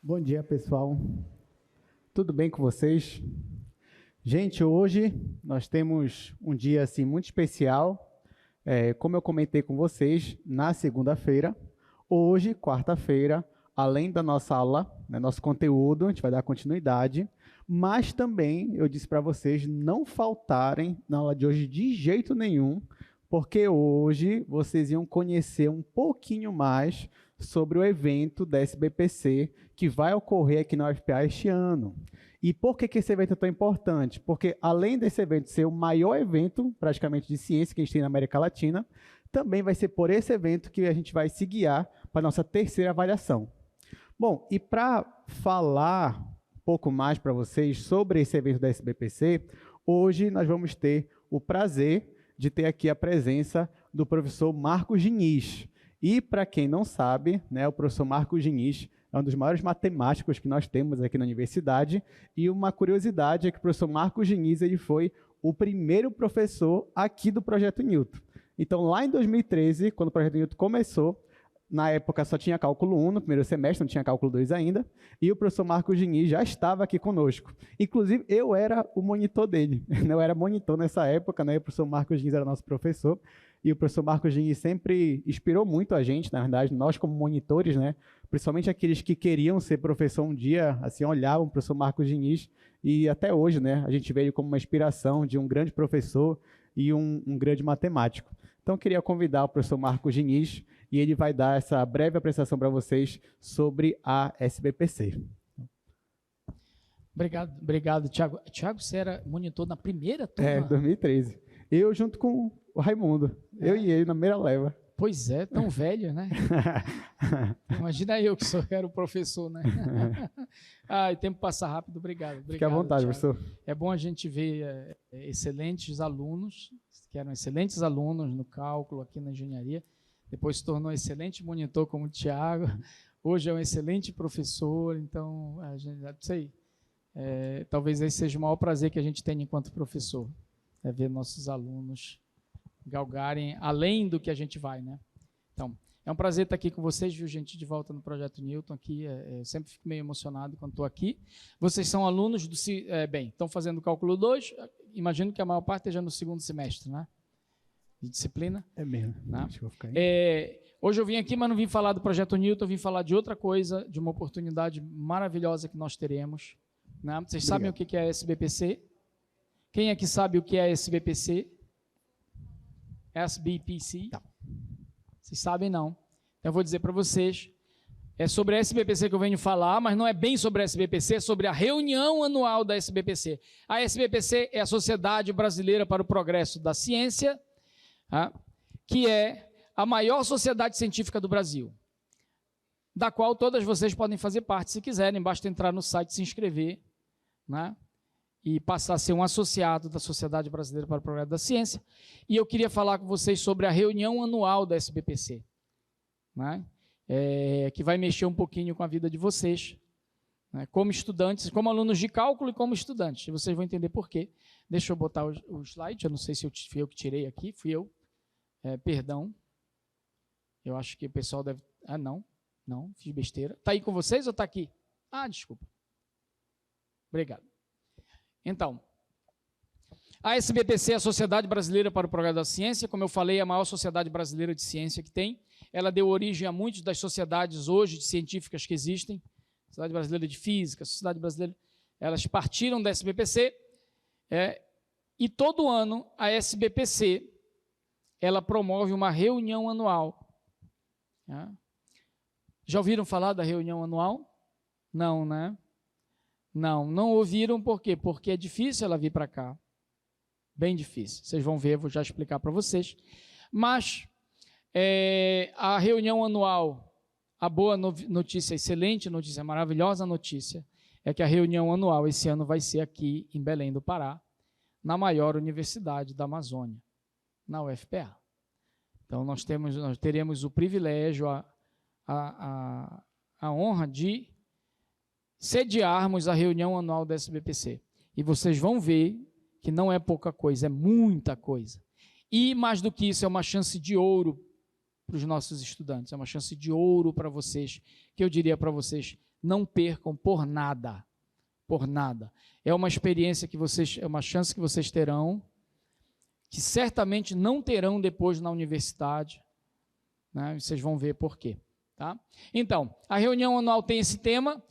Bom dia, pessoal. Tudo bem com vocês? Gente, hoje nós temos um dia assim muito especial. Como eu comentei com vocês na segunda-feira, hoje, quarta-feira, além da nossa aula, nosso conteúdo, a gente vai dar continuidade, mas também eu disse para vocês não faltarem na aula de hoje de jeito nenhum, porque hoje vocês iam conhecer um pouquinho mais sobre o evento da SBPC que vai ocorrer aqui na UFPA este ano. E por que esse evento é tão importante? Porque além desse evento ser o maior evento, praticamente, de ciência que a gente tem na América Latina, também vai ser por esse evento que a gente vai se guiar para a nossa terceira avaliação. Bom, e para falar um pouco mais para vocês sobre esse evento da SBPC, hoje nós vamos ter o prazer de ter aqui a presença do professor Marcos Diniz. E, para quem não sabe, o professor Marcos Diniz é um dos maiores matemáticos que nós temos aqui na universidade, e uma curiosidade é que o professor Marcos Diniz ele foi o primeiro professor aqui do Projeto Newton. Então, lá em 2013, quando o Projeto Newton começou, na época só tinha cálculo 1 no primeiro semestre, não tinha cálculo 2 ainda, e o professor Marcos Diniz já estava aqui conosco. Inclusive, eu era o monitor dele, eu era monitor nessa época, o professor Marcos Diniz era nosso professor, e o professor Marcos Diniz sempre inspirou muito a gente, na verdade, nós como monitores, principalmente aqueles que queriam ser professor um dia, assim, olhavam o professor Marcos Diniz, e até hoje, a gente vê ele como uma inspiração de um grande professor e um grande matemático. Então, eu queria convidar o professor Marcos Diniz, e ele vai dar essa breve apresentação para vocês sobre a SBPC. Obrigado, Thiago. Thiago, você era monitor na primeira turma? 2013. Eu junto com o Raimundo. Eu e ele na primeira leva. Pois é, tão velho, né? Imagina eu que era o professor, né? O tempo passa rápido. Obrigado. Fique à vontade, Thiago. professor. É bom a gente ver excelentes alunos, que eram excelentes alunos no cálculo aqui na engenharia, depois se tornou excelente monitor como o Thiago, hoje é um excelente professor, então, não sei, talvez esse seja o maior prazer que a gente tem enquanto professor, é ver nossos alunos galgarem além do que a gente vai, Então, é um prazer estar aqui com vocês, viu, gente, de volta no Projeto Newton aqui, eu sempre fico meio emocionado quando estou aqui. Vocês são alunos do, estão fazendo cálculo 2, imagino que a maior parte esteja no segundo semestre, de disciplina. É mesmo. Acho que vou ficar hoje eu vim aqui, mas não vim falar do Projeto Newton, eu vim falar de outra coisa, de uma oportunidade maravilhosa que nós teremos. Vocês sabem o que é a SBPC? Quem aqui sabe o que é a SBPC? SBPC? Não. Vocês sabem não. Então eu vou dizer para vocês, é sobre a SBPC que eu venho falar, mas não é bem sobre a SBPC, é sobre a reunião anual da SBPC. A SBPC é a Sociedade Brasileira para o Progresso da Ciência, que é a maior sociedade científica do Brasil, da qual todas vocês podem fazer parte se quiserem, basta entrar no site, se inscrever, e passar a ser um associado da Sociedade Brasileira para o Progresso da Ciência. E eu queria falar com vocês sobre a reunião anual da SBPC, que vai mexer um pouquinho com a vida de vocês, como estudantes, como alunos de cálculo e como estudantes. E vocês vão entender por quê. Deixa eu botar o slide, eu não sei se fui eu que tirei aqui, fui eu. Perdão. Eu acho que o pessoal deve... não, fiz besteira. Está aí com vocês ou está aqui? Desculpa. Obrigado. Então, a SBPC é a Sociedade Brasileira para o Progresso da Ciência, como eu falei, é a maior sociedade brasileira de ciência que tem. Ela deu origem a muitas das sociedades hoje de científicas que existem. Sociedade Brasileira de Física, Sociedade Brasileira... Elas partiram da SBPC, e todo ano a SBPC ela promove uma reunião anual. Já ouviram falar da reunião anual? Não, Não ouviram por quê? Porque é difícil ela vir para cá. Bem difícil. Vocês vão ver, vou já explicar para vocês. Mas a reunião anual, a boa notícia, excelente notícia, maravilhosa notícia, é que a reunião anual esse ano vai ser aqui em Belém do Pará, na maior universidade da Amazônia, na UFPA. Então nós teremos o privilégio, a honra de sediarmos a reunião anual da SBPC. E vocês vão ver que não é pouca coisa, é muita coisa. E, mais do que isso, é uma chance de ouro para os nossos estudantes, é uma chance de ouro para vocês, que eu diria para vocês, Não percam por nada. Por nada. É uma experiência que vocês, é uma chance que vocês terão, que certamente não terão depois na universidade, né? Vocês vão ver por quê. Tá? Então, a reunião anual tem esse tema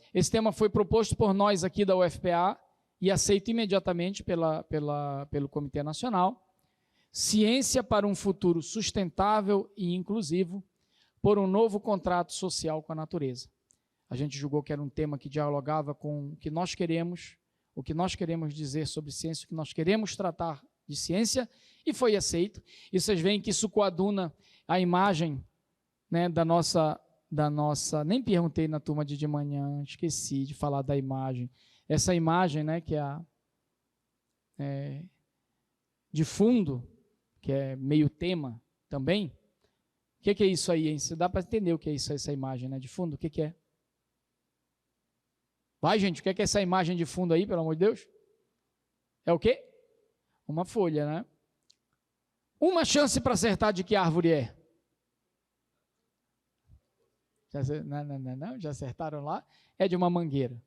foi proposto por nós aqui da UFPA e aceito imediatamente pelo Comitê Nacional. Ciência para um futuro sustentável e inclusivo por um novo contrato social com a natureza. A gente julgou que era um tema que dialogava com o que nós queremos dizer sobre ciência, o que nós queremos tratar de ciência, e foi aceito. E vocês veem que isso coaduna a imagem, né, da nossa, nem perguntei na turma de manhã, esqueci de falar da imagem. Essa imagem, né, que é de fundo, que é meio tema também. O que é isso aí, hein? Você dá para entender o que é isso, essa imagem, né, de fundo? O que é? Vai, gente, o que é essa imagem de fundo aí, pelo amor de Deus? É o quê? Uma folha, né? Uma chance para acertar de que árvore é? Não, já acertaram lá? É de uma mangueira.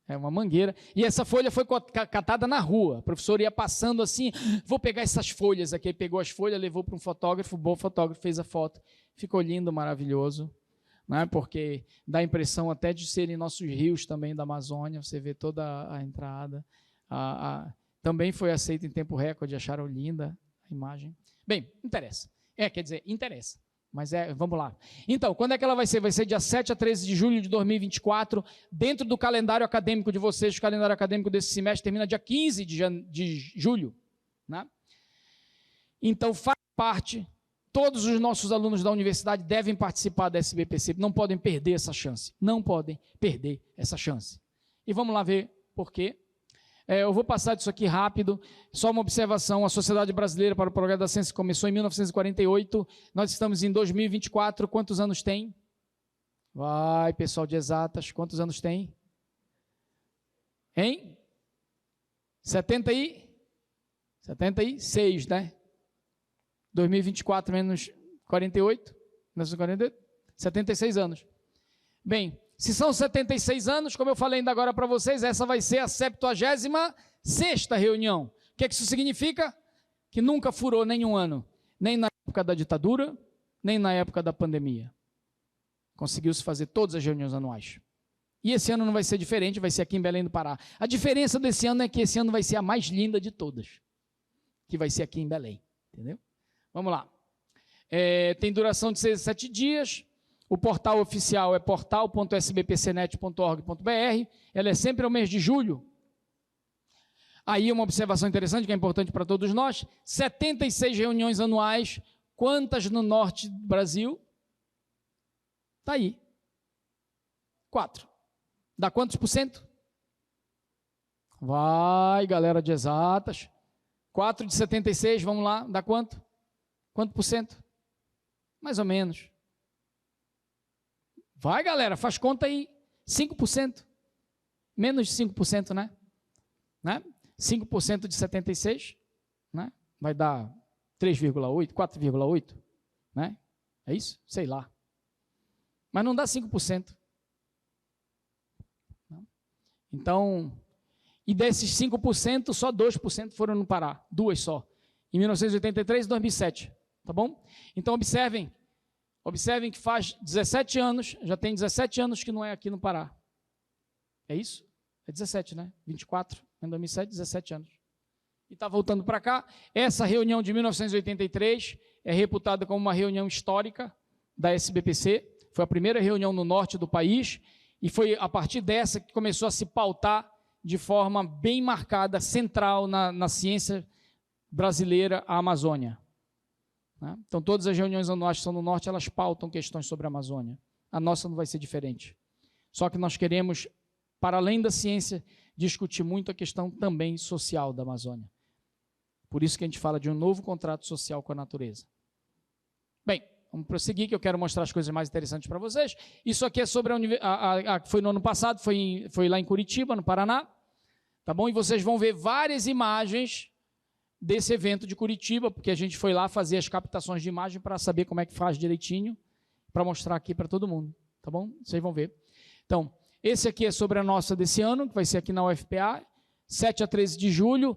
É uma mangueira. E essa folha foi catada na rua. O professor ia passando assim, vou pegar essas folhas aqui. Ele pegou as folhas, levou para um fotógrafo, o bom fotógrafo fez a foto. Ficou lindo, maravilhoso. Né? Porque dá a impressão até de serem nossos rios também da Amazônia. Você vê toda a entrada. Também foi aceito em tempo recorde, acharam linda a imagem. Bem, interessa. Interessa. Mas vamos lá. Então, quando é que ela vai ser? Vai ser dia 7 a 13 de julho de 2024, dentro do calendário acadêmico de vocês. O calendário acadêmico desse semestre termina dia 15 de julho. Né? Então, faz parte, todos os nossos alunos da universidade devem participar da SBPC, não podem perder essa chance. Não podem perder essa chance. E vamos lá ver por quê. Eu vou passar disso aqui rápido, só uma observação. A Sociedade Brasileira para o Progresso da Ciência começou em 1948, nós estamos em 2024, quantos anos tem? Vai, pessoal de exatas, quantos anos tem? Hein? 76, né? 2024 menos 48, 76 anos. Bem, se são 76 anos, como eu falei ainda agora para vocês, essa vai ser a 76ª reunião. O que isso significa? Que nunca furou nenhum ano, nem na época da ditadura, nem na época da pandemia. Conseguiu-se fazer todas as reuniões anuais. E esse ano não vai ser diferente, vai ser aqui em Belém do Pará. A diferença desse ano é que esse ano vai ser a mais linda de todas, que vai ser aqui em Belém, entendeu? Vamos lá. Tem duração de 6 a 7 dias. O portal oficial é portal.sbpcnet.org.br. Ela é sempre ao mês de julho. Aí uma observação interessante, que é importante para todos nós: 76 reuniões anuais. Quantas no norte do Brasil? Está aí. 4. Dá quantos por cento? Vai, galera de exatas. 4 de 76, vamos lá, dá quanto? Quanto por cento? Mais ou menos. Vai, galera, faz conta aí. 5%. Menos de 5%, né? 5% de 76, né? Vai dar 3,8, 4,8, né? É isso? Sei lá. Mas não dá 5%. Então, e desses 5%, só 2% foram no Pará. 2 só. Em 1983 e 2007. Tá bom? Então, observem que faz 17 anos, já tem 17 anos que não é aqui no Pará. É isso? É 17, né? 24, em 2007, 17 anos. E está voltando para cá. Essa reunião de 1983 é reputada como uma reunião histórica da SBPC. Foi a primeira reunião no norte do país e foi a partir dessa que começou a se pautar de forma bem marcada, central na ciência brasileira, a Amazônia. Então, todas as reuniões anuais que são no norte, elas pautam questões sobre a Amazônia. A nossa não vai ser diferente. Só que nós queremos, para além da ciência, discutir muito a questão também social da Amazônia. Por isso que a gente fala de um novo contrato social com a natureza. Bem, vamos prosseguir, que eu quero mostrar as coisas mais interessantes para vocês. Isso aqui é sobre foi no ano passado, foi lá em Curitiba, no Paraná. Tá bom? E vocês vão ver várias imagens desse evento de Curitiba, porque a gente foi lá fazer as captações de imagem para saber como é que faz direitinho, para mostrar aqui para todo mundo, tá bom? Vocês vão ver. Então, esse aqui é sobre a nossa desse ano, que vai ser aqui na UFPA, 7 a 13 de julho.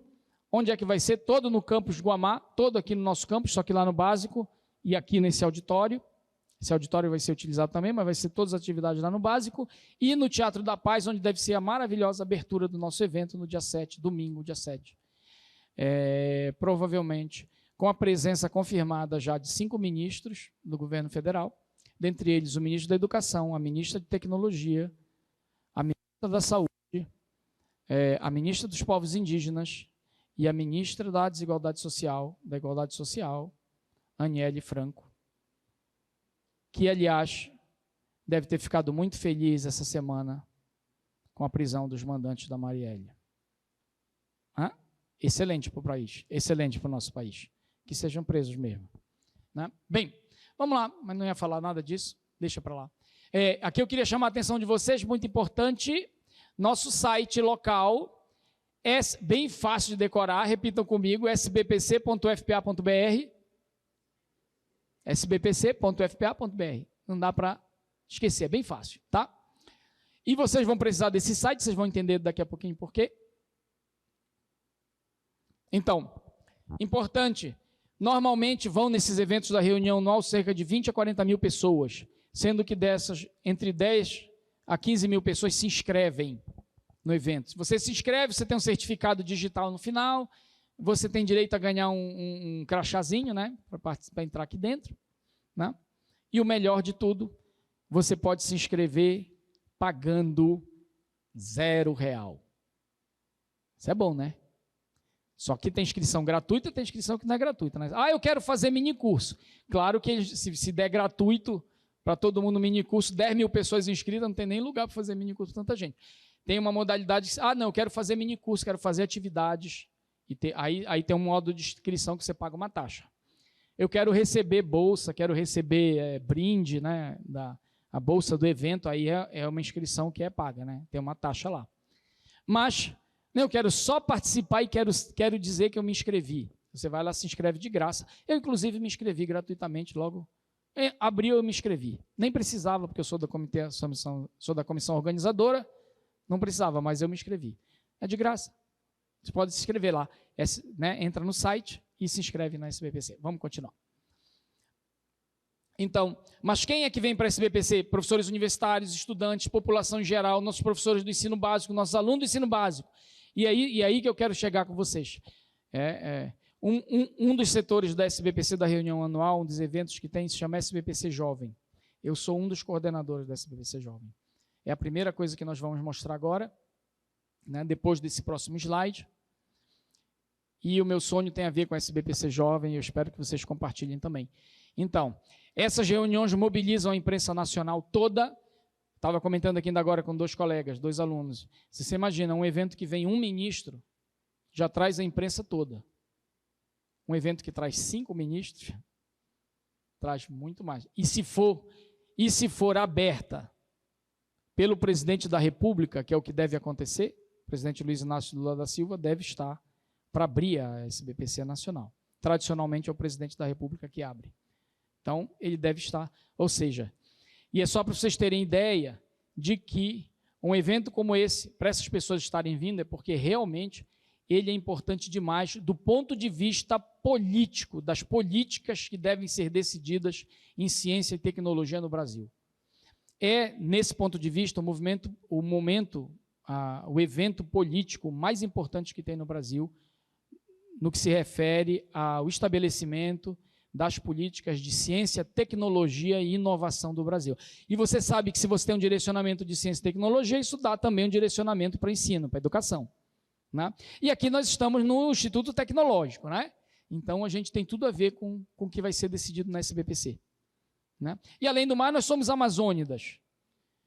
Onde é que vai ser? Todo no campus Guamá, todo aqui no nosso campus, só que lá no básico e aqui nesse auditório. Esse auditório vai ser utilizado também, mas vai ser todas as atividades lá no básico. E no Teatro da Paz, onde deve ser a maravilhosa abertura do nosso evento no dia 7, domingo, dia 7. Provavelmente com a presença confirmada já de 5 ministros do governo federal, dentre eles o ministro da Educação, a ministra de Tecnologia, a ministra da Saúde, a ministra dos Povos Indígenas, e a ministra da Igualdade Social, Aniele Franco, que, aliás, deve ter ficado muito feliz essa semana com a prisão dos mandantes da Marielle. Excelente para o país, excelente para o nosso país. Que sejam presos mesmo. Né? Bem, vamos lá, mas não ia falar nada disso, deixa para lá. Aqui eu queria chamar a atenção de vocês, muito importante, nosso site local, bem fácil de decorar, repitam comigo, sbpc.fpa.br, sbpc.fpa.br, não dá para esquecer, é bem fácil, tá? E vocês vão precisar desse site, vocês vão entender daqui a pouquinho por quê. Então, importante, normalmente vão nesses eventos da reunião anual cerca de 20 a 40 mil pessoas, sendo que dessas, entre 10 a 15 mil pessoas se inscrevem no evento. Se você se inscreve, você tem um certificado digital no final, você tem direito a ganhar um crachazinho, né, para entrar aqui dentro, né? E o melhor de tudo, você pode se inscrever pagando R$0. Isso é bom, né? Só que tem inscrição gratuita e tem inscrição que não é gratuita, né? Eu quero fazer mini curso. Claro que se der gratuito para todo mundo mini curso, 10 mil pessoas inscritas, não tem nem lugar para fazer mini curso para tanta gente. Tem uma modalidade, não, eu quero fazer mini curso, quero fazer atividades, e aí tem um modo de inscrição que você paga uma taxa. Eu quero receber bolsa, quero receber brinde, né, a bolsa do evento, aí é uma inscrição que é paga, né, tem uma taxa lá. Mas eu quero só participar e quero dizer que eu me inscrevi. Você vai lá, se inscreve de graça. Eu, inclusive, me inscrevi gratuitamente logo. Em abril eu me inscrevi. Nem precisava, porque eu sou da comissão organizadora, não precisava, mas eu me inscrevi. É de graça. Você pode se inscrever lá. Entra no site e se inscreve na SBPC. Vamos continuar. Então, mas quem é que vem para a SBPC? Professores universitários, estudantes, população em geral, nossos professores do ensino básico, nossos alunos do ensino básico. E aí que eu quero chegar com vocês. Um dos setores da SBPC, da reunião anual, um dos eventos que tem, se chama SBPC Jovem. Eu sou um dos coordenadores da SBPC Jovem. É a primeira coisa que nós vamos mostrar agora, né, depois desse próximo slide. E o meu sonho tem a ver com a SBPC Jovem, e eu espero que vocês compartilhem também. Então, essas reuniões mobilizam a imprensa nacional toda. Estava comentando aqui ainda agora com 2 colegas, 2 alunos. Se você imagina, um evento que vem um ministro, já traz a imprensa toda. Um evento que traz 5 ministros, traz muito mais. E se for aberta pelo presidente da República, que é o que deve acontecer, o presidente Luiz Inácio Lula da Silva deve estar para abrir a SBPC nacional. Tradicionalmente é o presidente da República que abre. Então, ele deve estar, ou seja, e é só para vocês terem ideia de que um evento como esse, para essas pessoas estarem vindo, é porque realmente ele é importante demais do ponto de vista político, das políticas que devem ser decididas em ciência e tecnologia no Brasil. É, nesse ponto de vista, o evento político mais importante que tem no Brasil, no que se refere ao estabelecimento das políticas de ciência, tecnologia e inovação do Brasil. E você sabe que se você tem um direcionamento de ciência e tecnologia, isso dá também um direcionamento para o ensino, para a educação. Né? E aqui nós estamos no Instituto Tecnológico, né? Então a gente tem tudo a ver com o que vai ser decidido na SBPC. Né? E além do mais, nós somos amazônidas.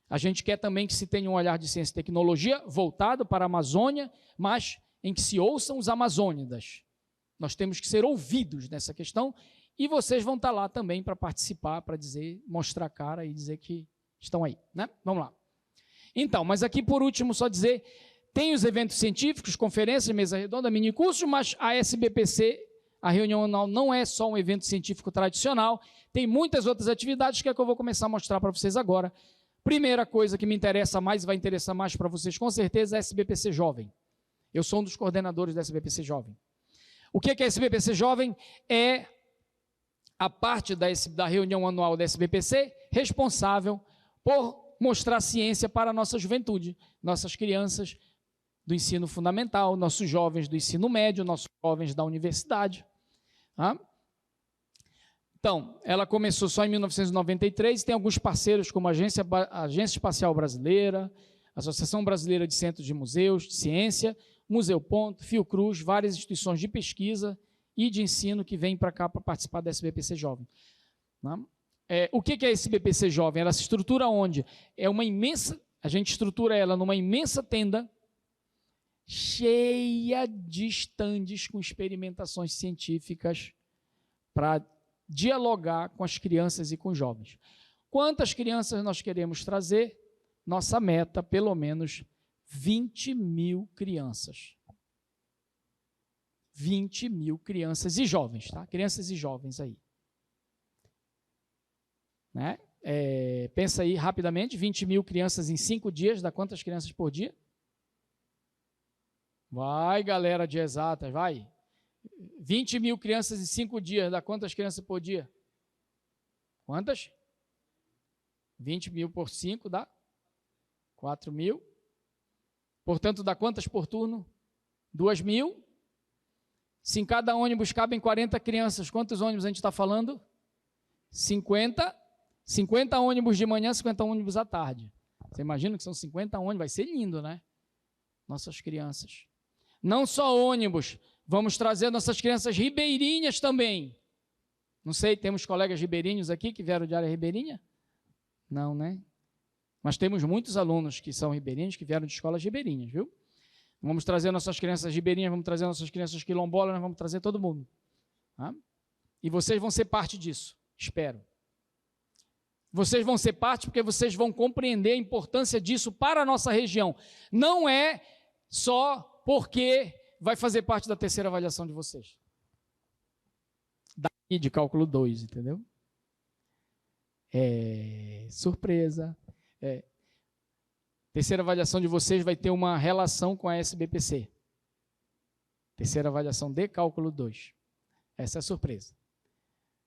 A gente quer também que se tenha um olhar de ciência e tecnologia voltado para a Amazônia, mas em que se ouçam os amazônidas. Nós temos que ser ouvidos nessa questão e vocês vão estar lá também para participar, para dizer, mostrar a cara e dizer que estão aí. Né? Vamos lá. Então, mas aqui por último só dizer, tem os eventos científicos, conferências, mesa redonda, minicursos, mas a SBPC, a reunião anual, não é só um evento científico tradicional, tem muitas outras atividades que é que eu vou começar a mostrar para vocês agora, Primeira coisa que me interessa mais e vai interessar mais para vocês, com certeza, é a SBPC Jovem. Eu sou um dos coordenadores da SBPC Jovem. O que é a SBPC Jovem? É a parte da reunião anual da SBPC responsável por mostrar ciência para a nossa juventude, nossas crianças do ensino fundamental, nossos jovens do ensino médio, nossos jovens da universidade. Tá? Então, ela começou só em 1993, tem alguns parceiros como a Agência Espacial Brasileira, Associação Brasileira de Centros de Museus de Ciência, Museu Ponto, Fiocruz, várias instituições de pesquisa e de ensino que vêm para cá para participar da SBPC Jovem. Tá? O que é a SBPC Jovem? Ela se estrutura onde? A gente estrutura ela numa imensa tenda cheia de estandes com experimentações científicas para dialogar com as crianças e com os jovens. Quantas crianças nós queremos trazer? Nossa meta, pelo menos 20 mil crianças. 20 mil crianças e jovens, tá? Crianças e jovens aí. Né? Pensa aí rapidamente, 20 mil crianças em 5 dias, dá quantas crianças por dia? Vai, galera de exatas, vai. 20 mil crianças em 5 dias, dá quantas crianças por dia? Quantas? 20 mil por 5 dá? 4 mil. Portanto, dá quantas por turno? 2 mil. Se em cada ônibus cabem 40 crianças, quantos ônibus a gente está falando? 50. 50 ônibus de manhã, 50 ônibus à tarde. Você imagina que são 50 ônibus, vai ser lindo, né? Nossas crianças. Não só ônibus, vamos trazer nossas crianças ribeirinhas também. Não sei, temos colegas ribeirinhos aqui que vieram de área ribeirinha? Não, né? Mas temos muitos alunos que são ribeirinhos, que vieram de escolas ribeirinhas, viu? Vamos trazer nossas crianças ribeirinhas, vamos trazer nossas crianças quilombolas, nós vamos trazer todo mundo. Tá? E vocês vão ser parte disso, espero. Vocês vão ser parte porque vocês vão compreender a importância disso para a nossa região. Não é só porque vai fazer parte da terceira avaliação de vocês. Daqui de cálculo 2, entendeu? Surpresa. Terceira avaliação de vocês vai ter uma relação com a SBPC. Terceira avaliação de cálculo 2. Essa é a surpresa.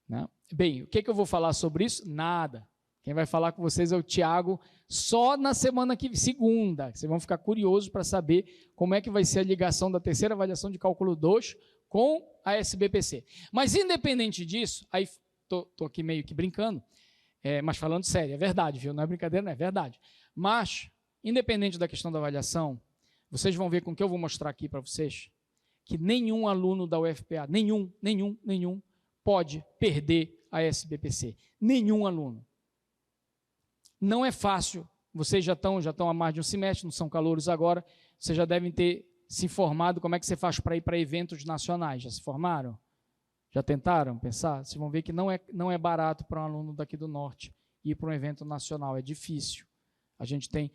Não? Bem, o que eu vou falar sobre isso? Nada. Quem vai falar com vocês é o Tiago, só na semana segunda. Vocês vão ficar curiosos para saber como é que vai ser a ligação da terceira avaliação de cálculo 2 com a SBPC. Mas, independente disso, aí estou aqui meio que brincando, mas falando sério, é verdade, viu? Não é brincadeira, não é verdade. Mas, independente da questão da avaliação, vocês vão ver com o que eu vou mostrar aqui para vocês, que nenhum aluno da UFPA, nenhum, pode perder a SBPC. Nenhum aluno. Não é fácil, vocês já estão há mais de um semestre, não são calouros agora, vocês já devem ter se informado como é que você faz para ir para eventos nacionais. Já se formaram? Já tentaram pensar? Vocês vão ver que não é barato para um aluno daqui do Norte ir para um evento nacional, é difícil. A gente tem,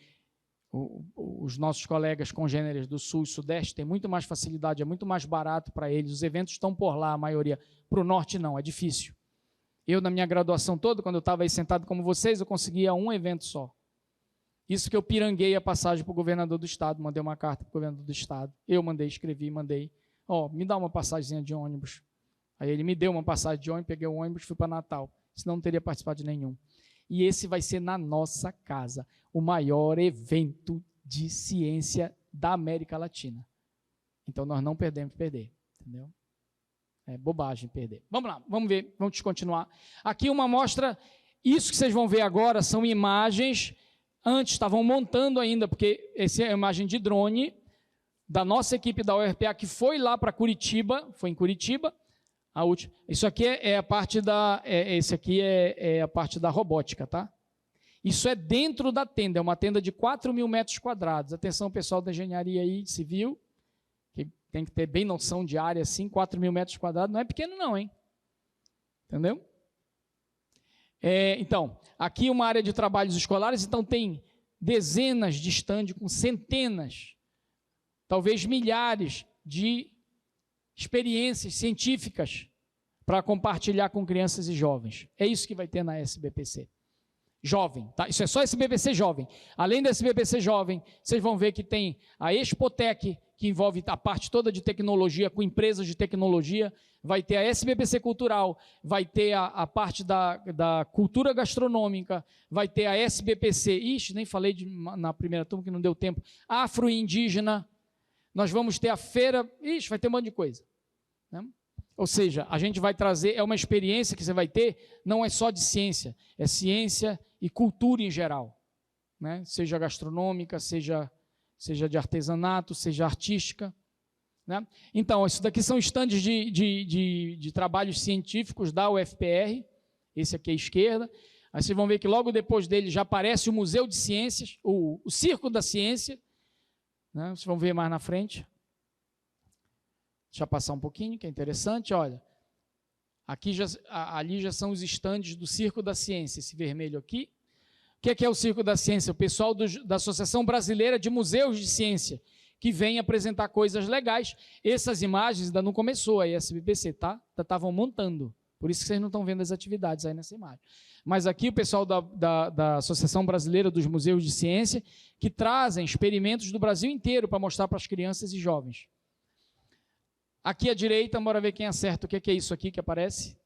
os nossos colegas congêneres do Sul e Sudeste têm muito mais facilidade, é muito mais barato para eles, os eventos estão por lá, a maioria. Para o Norte não, é difícil. Eu, na minha graduação toda, quando eu estava aí sentado como vocês, eu conseguia um evento só. Isso que eu piranguei a passagem para o governador do estado, mandei uma carta para o governador do estado. Eu escrevi, me dá uma passagemzinha de ônibus. Aí ele me deu uma passagem de ônibus, peguei o ônibus e fui para Natal. Senão não teria participado de nenhum. E esse vai ser na nossa casa, o maior evento de ciência da América Latina. Então nós não podemos perder, entendeu? É bobagem perder. Vamos lá, vamos ver, vamos descontinuar. Aqui uma amostra, isso que vocês vão ver agora são imagens, antes estavam montando ainda, porque essa é a imagem de drone da nossa equipe da UFPA que foi lá para Curitiba, foi em Curitiba, a última. Isso aqui é a parte esse aqui é a parte da robótica, tá? Isso é dentro da tenda, é uma tenda de 4.000 metros quadrados. Atenção, pessoal da engenharia aí, civil, que tem que ter bem noção de área assim, 4.000 metros quadrados, não é pequeno não, hein? Entendeu? Então, aqui uma área de trabalhos escolares, então tem dezenas de stand com centenas, talvez milhares de experiências científicas para compartilhar com crianças e jovens. É isso que vai ter na SBPC. jovem, tá? Isso é só SBPC jovem. Além da SBPC jovem, vocês vão ver que tem a Expotec, que envolve a parte toda de tecnologia, com empresas de tecnologia, vai ter a SBPC Cultural, vai ter a parte da cultura gastronômica, vai ter a SBPC, nem falei na primeira turma que não deu tempo, afro-indígena, nós vamos ter a feira, vai ter um monte de coisa, né? Ou seja, a gente vai trazer, é uma experiência que você vai ter, não é só de ciência, é ciência e cultura em geral, né? Seja gastronômica, seja de artesanato, seja artística, né? Então, isso daqui são estandes de trabalhos científicos da UFPR, esse aqui à esquerda. Aí vocês vão ver que logo depois dele já aparece o Museu de Ciências, o Circo da Ciência, né? Vocês vão ver mais na frente. Deixa eu passar um pouquinho, que é interessante, olha. Ali já são os estandes do Circo da Ciência, esse vermelho aqui. O que é o Circo da Ciência? O pessoal da Associação Brasileira de Museus de Ciência, que vem apresentar coisas legais. Essas imagens ainda não começou a SBPC, tá? Estavam montando, por isso que vocês não estão vendo as atividades aí nessa imagem. Mas aqui o pessoal da Associação Brasileira dos Museus de Ciência, que trazem experimentos do Brasil inteiro para mostrar para as crianças e jovens. Aqui à direita, bora ver quem acerta o que é isso aqui que aparece.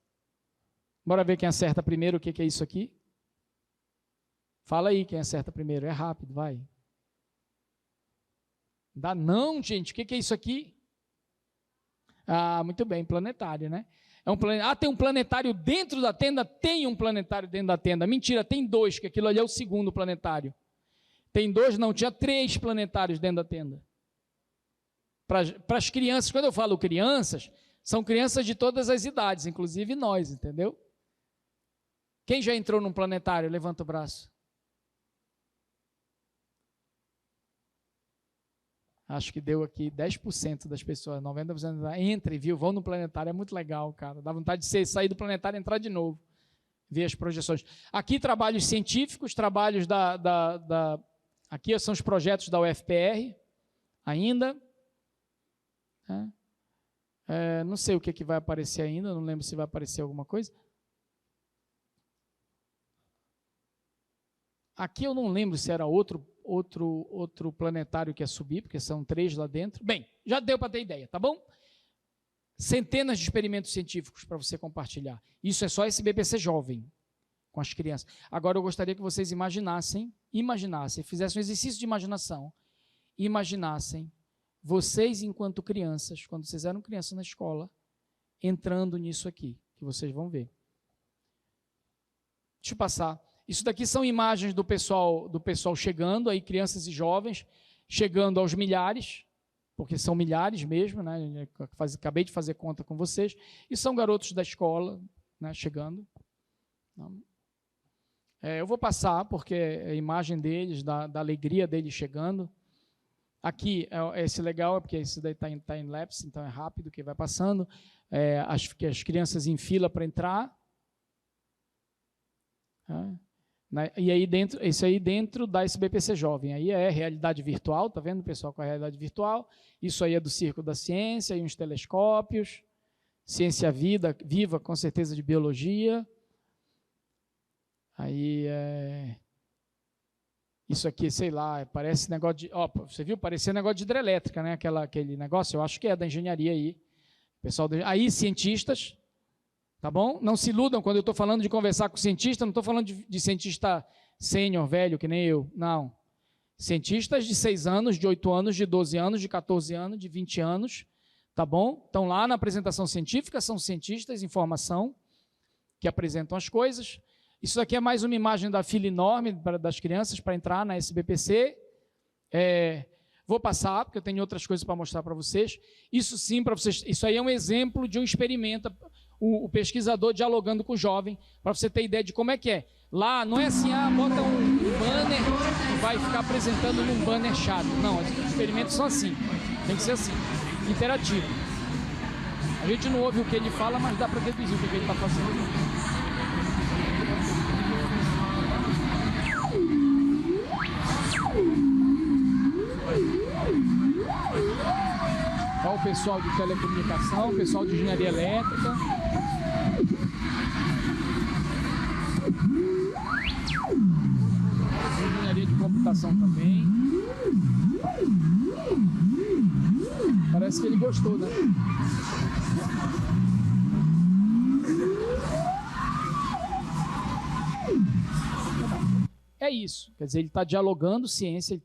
Bora ver quem acerta primeiro o que é isso aqui. Fala aí quem acerta primeiro, é rápido, vai. Dá não, gente, o que é isso aqui? Ah, muito bem, planetário, né? Tem um planetário dentro da tenda? Tem um planetário dentro da tenda. Mentira, tem 2, que aquilo ali é o segundo planetário. Tem 2, não, tinha 3 planetários dentro da tenda. Para as crianças, quando eu falo crianças, são crianças de todas as idades, inclusive nós, entendeu? Quem já entrou num planetário? Levanta o braço. Acho que deu aqui 10% das pessoas, 90% entre, viu? Vão no planetário, é muito legal, cara. Dá vontade de sair do planetário e entrar de novo. Ver as projeções. Aqui trabalhos científicos, trabalhos aqui são os projetos da UFPR, ainda. Não sei o que vai aparecer ainda, não lembro se vai aparecer alguma coisa. Aqui eu não lembro se era outro planetário que ia subir, porque são 3 lá dentro. Bem, já deu para ter ideia, tá bom? Centenas de experimentos científicos para você compartilhar. Isso é só SBPC jovem, com as crianças. Agora eu gostaria que vocês imaginassem, fizessem um exercício de imaginação, imaginassem vocês, enquanto crianças, quando vocês eram crianças na escola, entrando nisso aqui, que vocês vão ver. Deixa eu passar. Isso daqui são imagens do pessoal chegando, aí crianças e jovens, chegando aos milhares, porque são milhares mesmo, né? Acabei de fazer conta com vocês, e são garotos da escola, né, chegando. Eu vou passar, porque é a imagem deles, da alegria deles chegando. Aqui, esse legal, porque esse daí está em time-lapse, então é rápido que vai passando. As crianças em fila para entrar. E aí esse aí dentro da SBPC Jovem. Aí é realidade virtual, tá vendo, pessoal, com a realidade virtual? Isso aí é do Circo da Ciência, e uns telescópios. Ciência viva, com certeza, de biologia. Aí isso aqui, sei lá, parece negócio de... você viu? Parecia negócio de hidrelétrica, né? Aquele negócio, eu acho que é da engenharia aí. Pessoal aí, cientistas, tá bom? Não se iludam quando eu estou falando de conversar com cientista, não estou falando de cientista sênior, velho, que nem eu, não. Cientistas de 6 anos, de 8 anos, de 12 anos, de 14 anos, de 20 anos, tá bom? Estão lá na apresentação científica, são cientistas em formação, que apresentam as coisas. Isso aqui é mais uma imagem da fila enorme das crianças para entrar na SBPC. Vou passar, porque eu tenho outras coisas para mostrar para vocês. Isso sim, para vocês. Isso aí é um exemplo de um experimento, o pesquisador dialogando com o jovem, para você ter ideia de como é que é. Lá não é assim, bota um banner e vai ficar apresentando num banner chato. Não, os experimentos são assim. Tem que ser assim, interativo. A gente não ouve o que ele fala, mas dá para deduzir o que ele está fazendo. Olha o pessoal de telecomunicação, o pessoal de engenharia elétrica. meditação também. Parece que ele gostou, né? É isso, quer dizer, ele está dialogando ciência,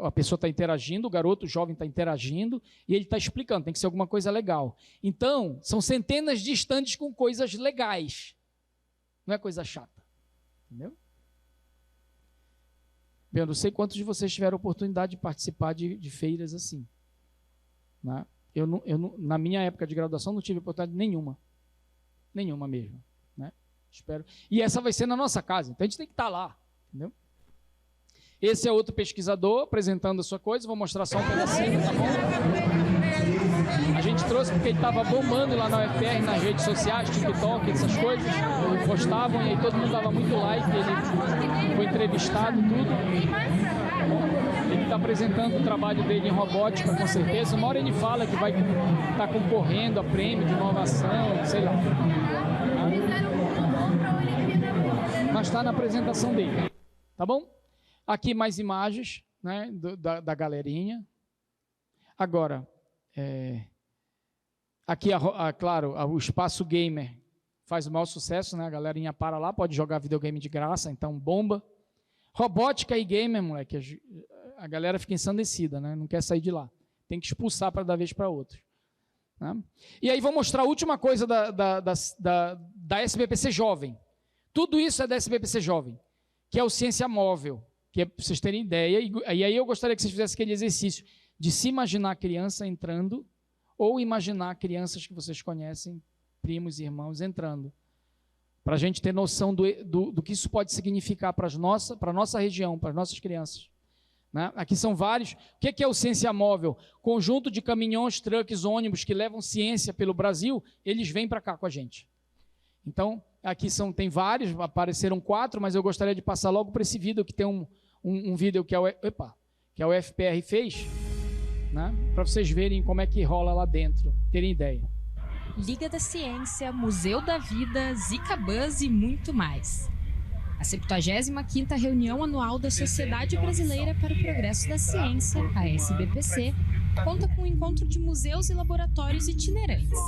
a pessoa está interagindo, o garoto, o jovem está interagindo, e ele está explicando, tem que ser alguma coisa legal. Então, são centenas de estandes com coisas legais, não é coisa chata, entendeu? Bem, eu não sei quantos de vocês tiveram a oportunidade de participar de feiras assim, né? Na minha época de graduação, não tive oportunidade nenhuma mesmo, né? Espero. E essa vai ser na nossa casa, então a gente tem que estar lá, entendeu? Esse é outro pesquisador apresentando a sua coisa, vou mostrar só um pedacinho, tá bom? A gente trouxe porque ele estava bombando lá na UFR, nas redes sociais, TikTok, essas coisas, postavam e aí todo mundo dava muito like, ele foi entrevistado, tudo. Ele está apresentando o trabalho dele em robótica, com certeza. Uma hora ele fala que vai estar concorrendo a prêmio de inovação, sei lá. Mas está na apresentação dele, tá bom? Aqui mais imagens, né, da galerinha. Agora, aqui, claro, o espaço gamer faz o maior sucesso, né? A galerinha para lá, pode jogar videogame de graça, então bomba. Robótica e gamer, moleque, a galera fica ensandecida, né? Não quer sair de lá. Tem que expulsar para dar vez para outros. Né? E aí vou mostrar a última coisa da SBPC Jovem. Tudo isso é da SBPC Jovem, que é o Ciência Móvel, que é para vocês terem ideia. E aí eu gostaria que vocês fizessem aquele exercício de se imaginar a criança entrando ou imaginar crianças que vocês conhecem, primos e irmãos, entrando. Para a gente ter noção do que isso pode significar para a nossa região, para as nossas crianças. Né? Aqui são vários. O que é o Ciência Móvel? Conjunto de caminhões, trucks, ônibus que levam ciência pelo Brasil, eles vêm para cá com a gente. Então, aqui tem vários, apareceram 4, mas eu gostaria de passar logo para esse vídeo, que tem um vídeo que a UFPR fez, né? Para vocês verem como é que rola lá dentro, terem ideia. Liga da Ciência, Museu da Vida, Zika Buzz e muito mais. A 75ª reunião anual da Sociedade Brasileira para o Progresso da Ciência, a SBPC, conta com um encontro de museus e laboratórios itinerantes,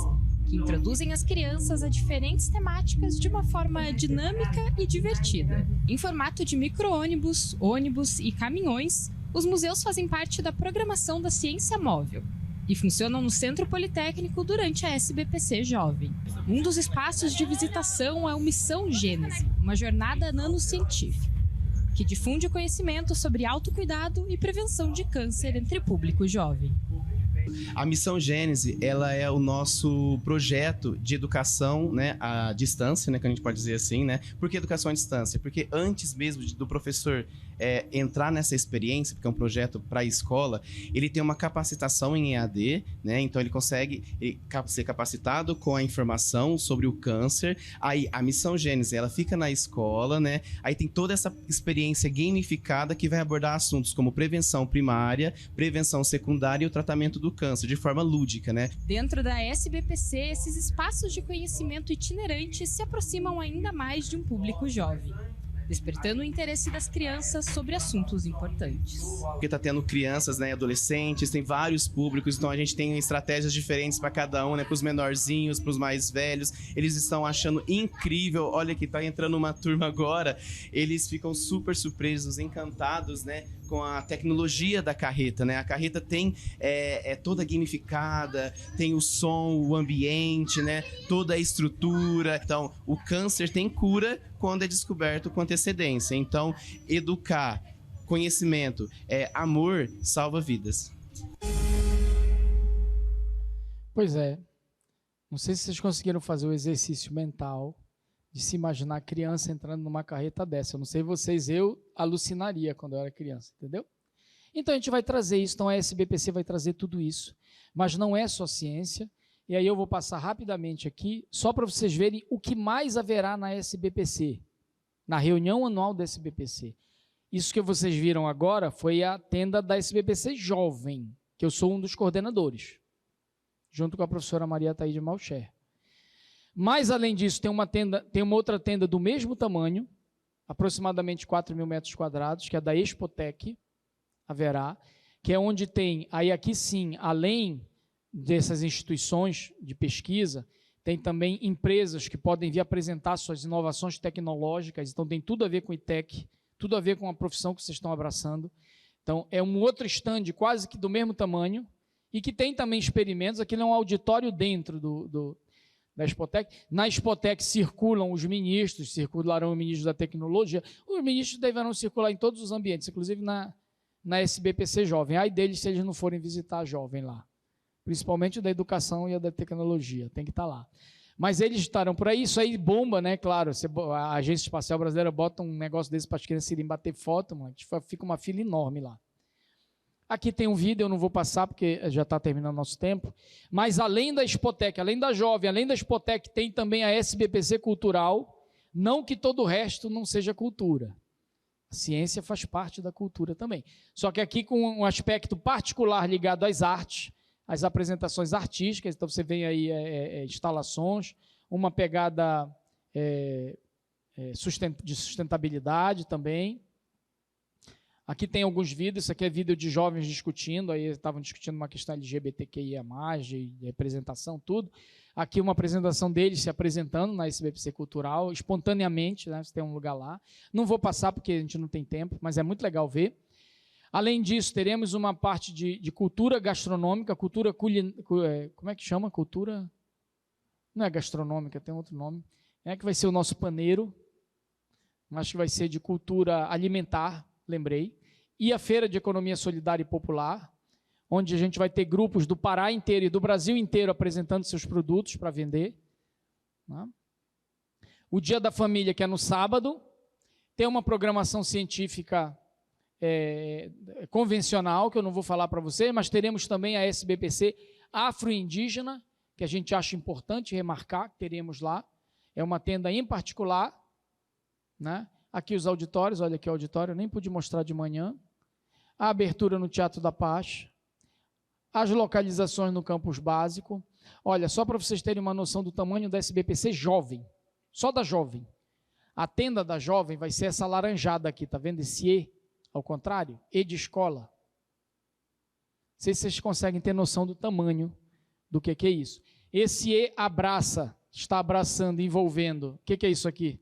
que introduzem as crianças a diferentes temáticas de uma forma dinâmica e divertida. Em formato de micro-ônibus, ônibus e caminhões, os museus fazem parte da programação da Ciência Móvel e funcionam no Centro Politécnico durante a SBPC Jovem. Um dos espaços de visitação é o Missão Gênese, uma jornada nanocientífica, que difunde o conhecimento sobre autocuidado e prevenção de câncer entre público jovem. A Missão Gênese, ela é o nosso projeto de educação, né, à distância, né, que a gente pode dizer assim, né? Por que educação à distância? Porque antes mesmo do professor entrar nessa experiência, porque é um projeto para a escola, ele tem uma capacitação em EAD, né? Então ele consegue ser capacitado com a informação sobre o câncer. Aí a Missão Gênese, ela fica na escola, né? Aí tem toda essa experiência gamificada que vai abordar assuntos como prevenção primária, prevenção secundária e o tratamento do câncer de forma lúdica, né? Dentro da SBPC, esses espaços de conhecimento itinerante se aproximam ainda mais de um público jovem, despertando o interesse das crianças sobre assuntos importantes. Porque está tendo crianças, né, adolescentes, tem vários públicos, então a gente tem estratégias diferentes para cada um, né, para os menorzinhos, para os mais velhos. Eles estão achando incrível, olha que está entrando uma turma agora, eles ficam super surpresos, encantados, né, com a tecnologia da carreta, né? A carreta tem toda gamificada, tem o som, o ambiente, né? Toda a estrutura. Então, o câncer tem cura quando é descoberto com antecedência. Então, educar, conhecimento, amor, salva vidas. Pois é. Não sei se vocês conseguiram fazer o exercício mental de se imaginar a criança entrando numa carreta dessa. Eu não sei vocês, eu alucinaria quando eu era criança, entendeu? Então a gente vai trazer isso, então a SBPC vai trazer tudo isso, mas não é só ciência, e aí eu vou passar rapidamente aqui, só para vocês verem o que mais haverá na SBPC, na reunião anual da SBPC. Isso que vocês viram agora foi a tenda da SBPC Jovem, que eu sou um dos coordenadores, junto com a professora Maria Taíde Malcher. Mas, além disso, tem uma outra tenda do mesmo tamanho, aproximadamente 4 mil metros quadrados, que é da Expotec, haverá, que é onde tem, aí aqui sim, além dessas instituições de pesquisa, tem também empresas que podem vir apresentar suas inovações tecnológicas, então tem tudo a ver com o ITEC, tudo a ver com a profissão que vocês estão abraçando. Então, é um outro stand quase que do mesmo tamanho, e que tem também experimentos. Aquilo é um auditório dentro da Expotec. Na Expotec circulam os ministros, circularão os ministros da tecnologia. Os ministros deverão circular em todos os ambientes, inclusive na SBPC Jovem. Ai deles se eles não forem visitar a Jovem lá. Principalmente da educação e a da tecnologia, tem que estar lá. Mas eles estarão por aí, isso aí bomba, né? Claro, a Agência Espacial Brasileira bota um negócio desse para as crianças irem bater foto, mano, fica uma fila enorme lá. Aqui tem um vídeo, eu não vou passar porque já está terminando nosso tempo, mas além da Expotec, além da Jovem, além da Expotec, tem também a SBPC Cultural, não que todo o resto não seja cultura. A ciência faz parte da cultura também. Só que aqui com um aspecto particular ligado às artes, às apresentações artísticas, então você vê aí instalações, uma pegada de sustentabilidade também. Aqui tem alguns vídeos, isso aqui é vídeo de jovens discutindo, aí estavam discutindo uma questão LGBTQIA+, de representação, tudo. Aqui uma apresentação deles se apresentando na SBPC Cultural, espontaneamente, né, você tem um lugar lá. Não vou passar porque a gente não tem tempo, mas é muito legal ver. Além disso, teremos uma parte de cultura gastronômica, cultura culinária, como é que chama? Cultura, não é gastronômica, tem outro nome. É que vai ser o nosso paneiro, acho que vai ser de cultura alimentar, lembrei. E a Feira de Economia Solidária e Popular, onde a gente vai ter grupos do Pará inteiro e do Brasil inteiro apresentando seus produtos para vender. Né? O Dia da Família, que é no sábado, tem uma programação científica convencional, que eu não vou falar para você, mas teremos também a SBPC Afro-Indígena, que a gente acha importante remarcar, que teremos lá. É uma tenda em particular, né? Aqui os auditórios, olha aqui o auditório, eu nem pude mostrar de manhã. A abertura no Teatro da Paz, as localizações no campus básico. Olha, só para vocês terem uma noção do tamanho da SBPC Jovem, só da Jovem. A tenda da Jovem vai ser essa laranjada aqui, tá vendo esse E? Ao contrário, E de escola. Não sei se vocês conseguem ter noção do tamanho do que é isso. Esse E abraça, está abraçando, envolvendo. O que é isso aqui?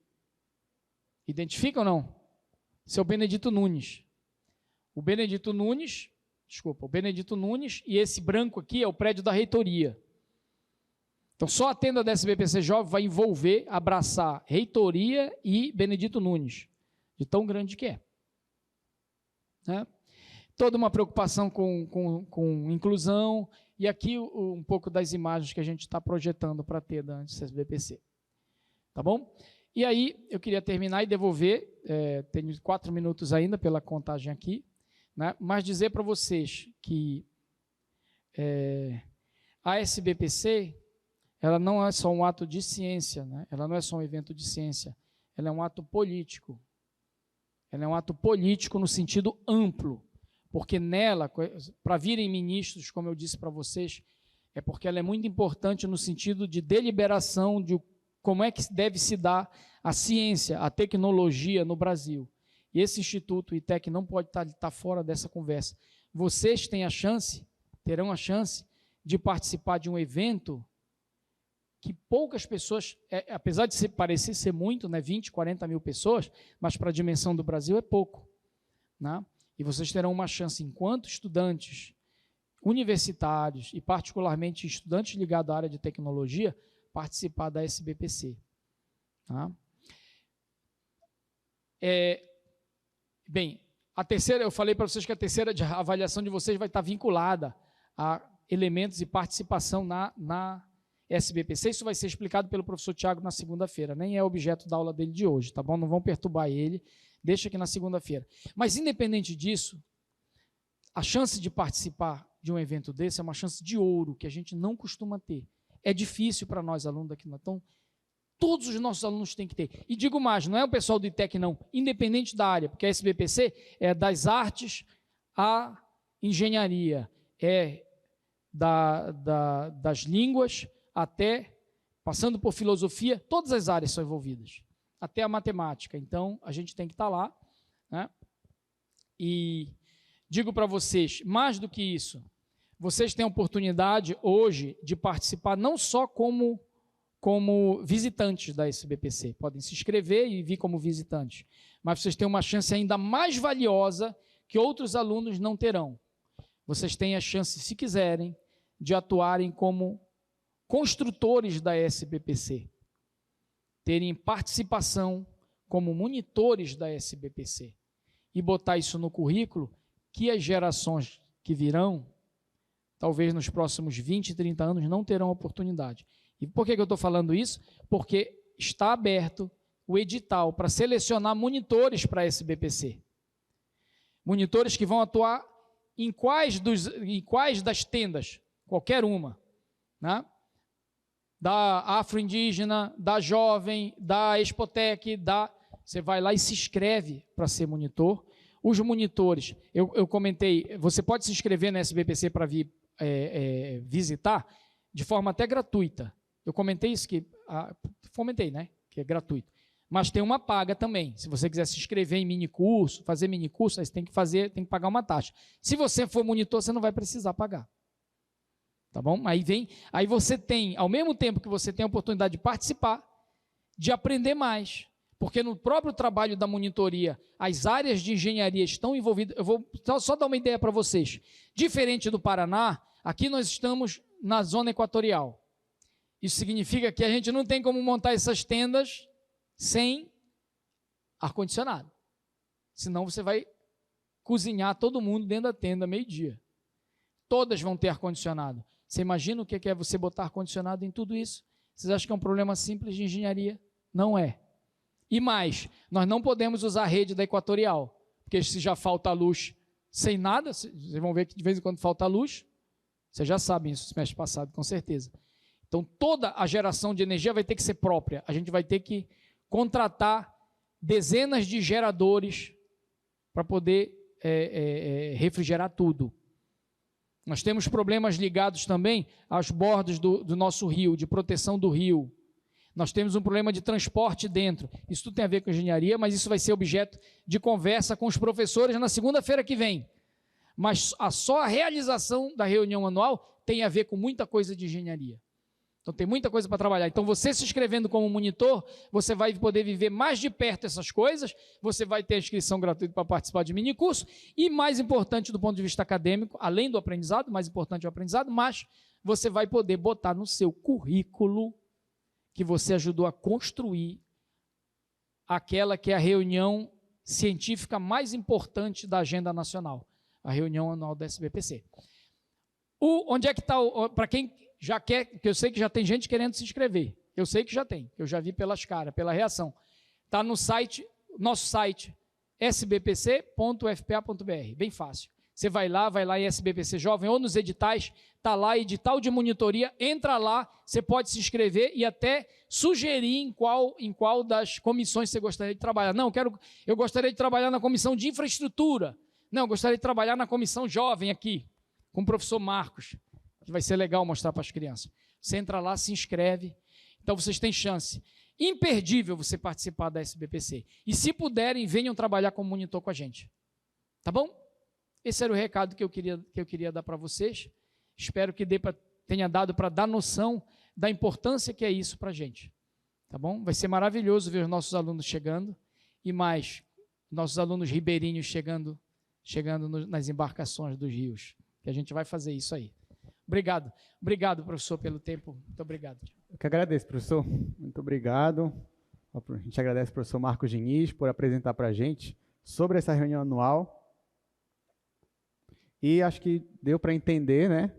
Identifica ou não? Esse é o Benedito Nunes. O Benedito Nunes e esse branco aqui é o prédio da reitoria. Então, só a tenda da SBPC Jovem vai envolver, abraçar reitoria e Benedito Nunes, de tão grande que é. Né? Toda uma preocupação com inclusão, e aqui um pouco das imagens que a gente está projetando para ter da SBPC. Tá bom? E aí, eu queria terminar e devolver, tenho 4 minutos ainda pela contagem aqui, né? Mas dizer para vocês que a SBPC, ela não é só um ato de ciência, né? Ela não é só um evento de ciência, ela é um ato político. Ela é um ato político no sentido amplo, porque nela, para virem ministros, como eu disse para vocês, é porque ela é muito importante no sentido de deliberação de como é que deve se dar a ciência, a tecnologia no Brasil. E esse Instituto ITEC não pode estar fora dessa conversa. Vocês terão a chance de participar de um evento que poucas pessoas, apesar de parecer ser muito, né, 20, 40 mil pessoas, mas para a dimensão do Brasil é pouco. Né? E vocês terão uma chance, enquanto estudantes universitários e particularmente estudantes ligados à área de tecnologia, participar da SBPC. Tá? Bem, a terceira, eu falei para vocês que a terceira avaliação de vocês vai estar vinculada a elementos de participação na SBPC. Isso vai ser explicado pelo professor Tiago na segunda-feira, nem é objeto da aula dele de hoje, tá bom? Não vão perturbar ele, deixa aqui na segunda-feira. Mas, independente disso, a chance de participar de um evento desse é uma chance de ouro, que a gente não costuma ter. É difícil para nós, alunos daqui, então, todos os nossos alunos têm que ter. E digo mais, não é o pessoal do ITEC, não, independente da área, porque a SBPC é das artes à engenharia, das línguas até, passando por filosofia, todas as áreas são envolvidas. até a matemática. Então, a gente tem que estar lá, né? E digo para vocês, mais do que isso, vocês têm a oportunidade hoje de participar não só como visitantes da SBPC, podem se inscrever e vir como visitantes, mas vocês têm uma chance ainda mais valiosa que outros alunos não terão. Vocês têm a chance, se quiserem, de atuarem como construtores da SBPC, terem participação como monitores da SBPC e botar isso no currículo que as gerações que virão, talvez nos próximos 20, 30 anos, não terão oportunidade. E por que eu estou falando isso? Porque está aberto o edital para selecionar monitores para a SBPC. Monitores que vão atuar em quais das tendas? Qualquer uma, né? Da afro-indígena, da jovem, da Expotec, você vai lá e se inscreve para ser monitor. Os monitores, eu comentei, você pode se inscrever na SBPC para vir visitar de forma até gratuita. Eu comentei isso né? Que é gratuito. Mas tem uma paga também. Se você quiser se inscrever em minicurso, fazer minicurso, aí você tem que pagar uma taxa. Se você for monitor, você não vai precisar pagar. Tá bom? Aí você tem, ao mesmo tempo que você tem a oportunidade de participar, de aprender mais. Porque no próprio trabalho da monitoria, as áreas de engenharia estão envolvidas. Eu vou só dar uma ideia para vocês. Diferente do Paraná, aqui nós estamos na zona equatorial. Isso significa que a gente não tem como montar essas tendas sem ar-condicionado. Senão você vai cozinhar todo mundo dentro da tenda meio-dia. Todas vão ter ar-condicionado. Você imagina o que é você botar ar-condicionado em tudo isso? Vocês acham que é um problema simples de engenharia? Não é. E mais, nós não podemos usar a rede da Equatorial, porque se já falta luz sem nada, vocês vão ver que de vez em quando falta luz, vocês já sabem isso, semestre passado, com certeza. Então, toda a geração de energia vai ter que ser própria. A gente vai ter que contratar dezenas de geradores para poder refrigerar tudo. Nós temos problemas ligados também aos bordos do nosso rio, de proteção do rio. Nós temos um problema de transporte dentro. Isso tudo tem a ver com engenharia, mas isso vai ser objeto de conversa com os professores na segunda-feira que vem. Mas só a realização da reunião anual tem a ver com muita coisa de engenharia. Então tem muita coisa para trabalhar. Então você se inscrevendo como monitor, você vai poder viver mais de perto essas coisas, você vai ter inscrição gratuita para participar de minicurso, e mais importante do ponto de vista acadêmico, além do aprendizado, mais importante é o aprendizado, mas você vai poder botar no seu currículo que você ajudou a construir aquela que é a reunião científica mais importante da agenda nacional, a reunião anual da SBPC. Onde é que está, para quem já quer, que eu sei que já tem gente querendo se inscrever, eu sei que já tem, eu já vi pelas caras, pela reação, está no site, nosso site, sbpc.fpa.br, bem fácil. Você vai lá em SBPC Jovem ou nos editais, está lá, edital de monitoria, entra lá, você pode se inscrever e até sugerir em qual das comissões você gostaria de trabalhar. Não, eu gostaria de trabalhar na comissão de infraestrutura. Não, eu gostaria de trabalhar na comissão jovem aqui, com o professor Marcos, que vai ser legal mostrar para as crianças. Você entra lá, se inscreve, então vocês têm chance. Imperdível você participar da SBPC. E se puderem, venham trabalhar como monitor com a gente. Tá bom? Esse era o recado que eu queria dar para vocês. Espero que tenha dado para dar noção da importância que é isso para a gente. Tá bom? Vai ser maravilhoso ver os nossos alunos chegando e mais, nossos alunos ribeirinhos chegando nas embarcações dos rios. Que a gente vai fazer isso aí. Obrigado. Obrigado, professor, pelo tempo. Muito obrigado. Eu que agradeço, professor. Muito obrigado. A gente agradece ao professor Marcos Diniz por apresentar para a gente sobre essa reunião anual. E acho que deu para entender, né,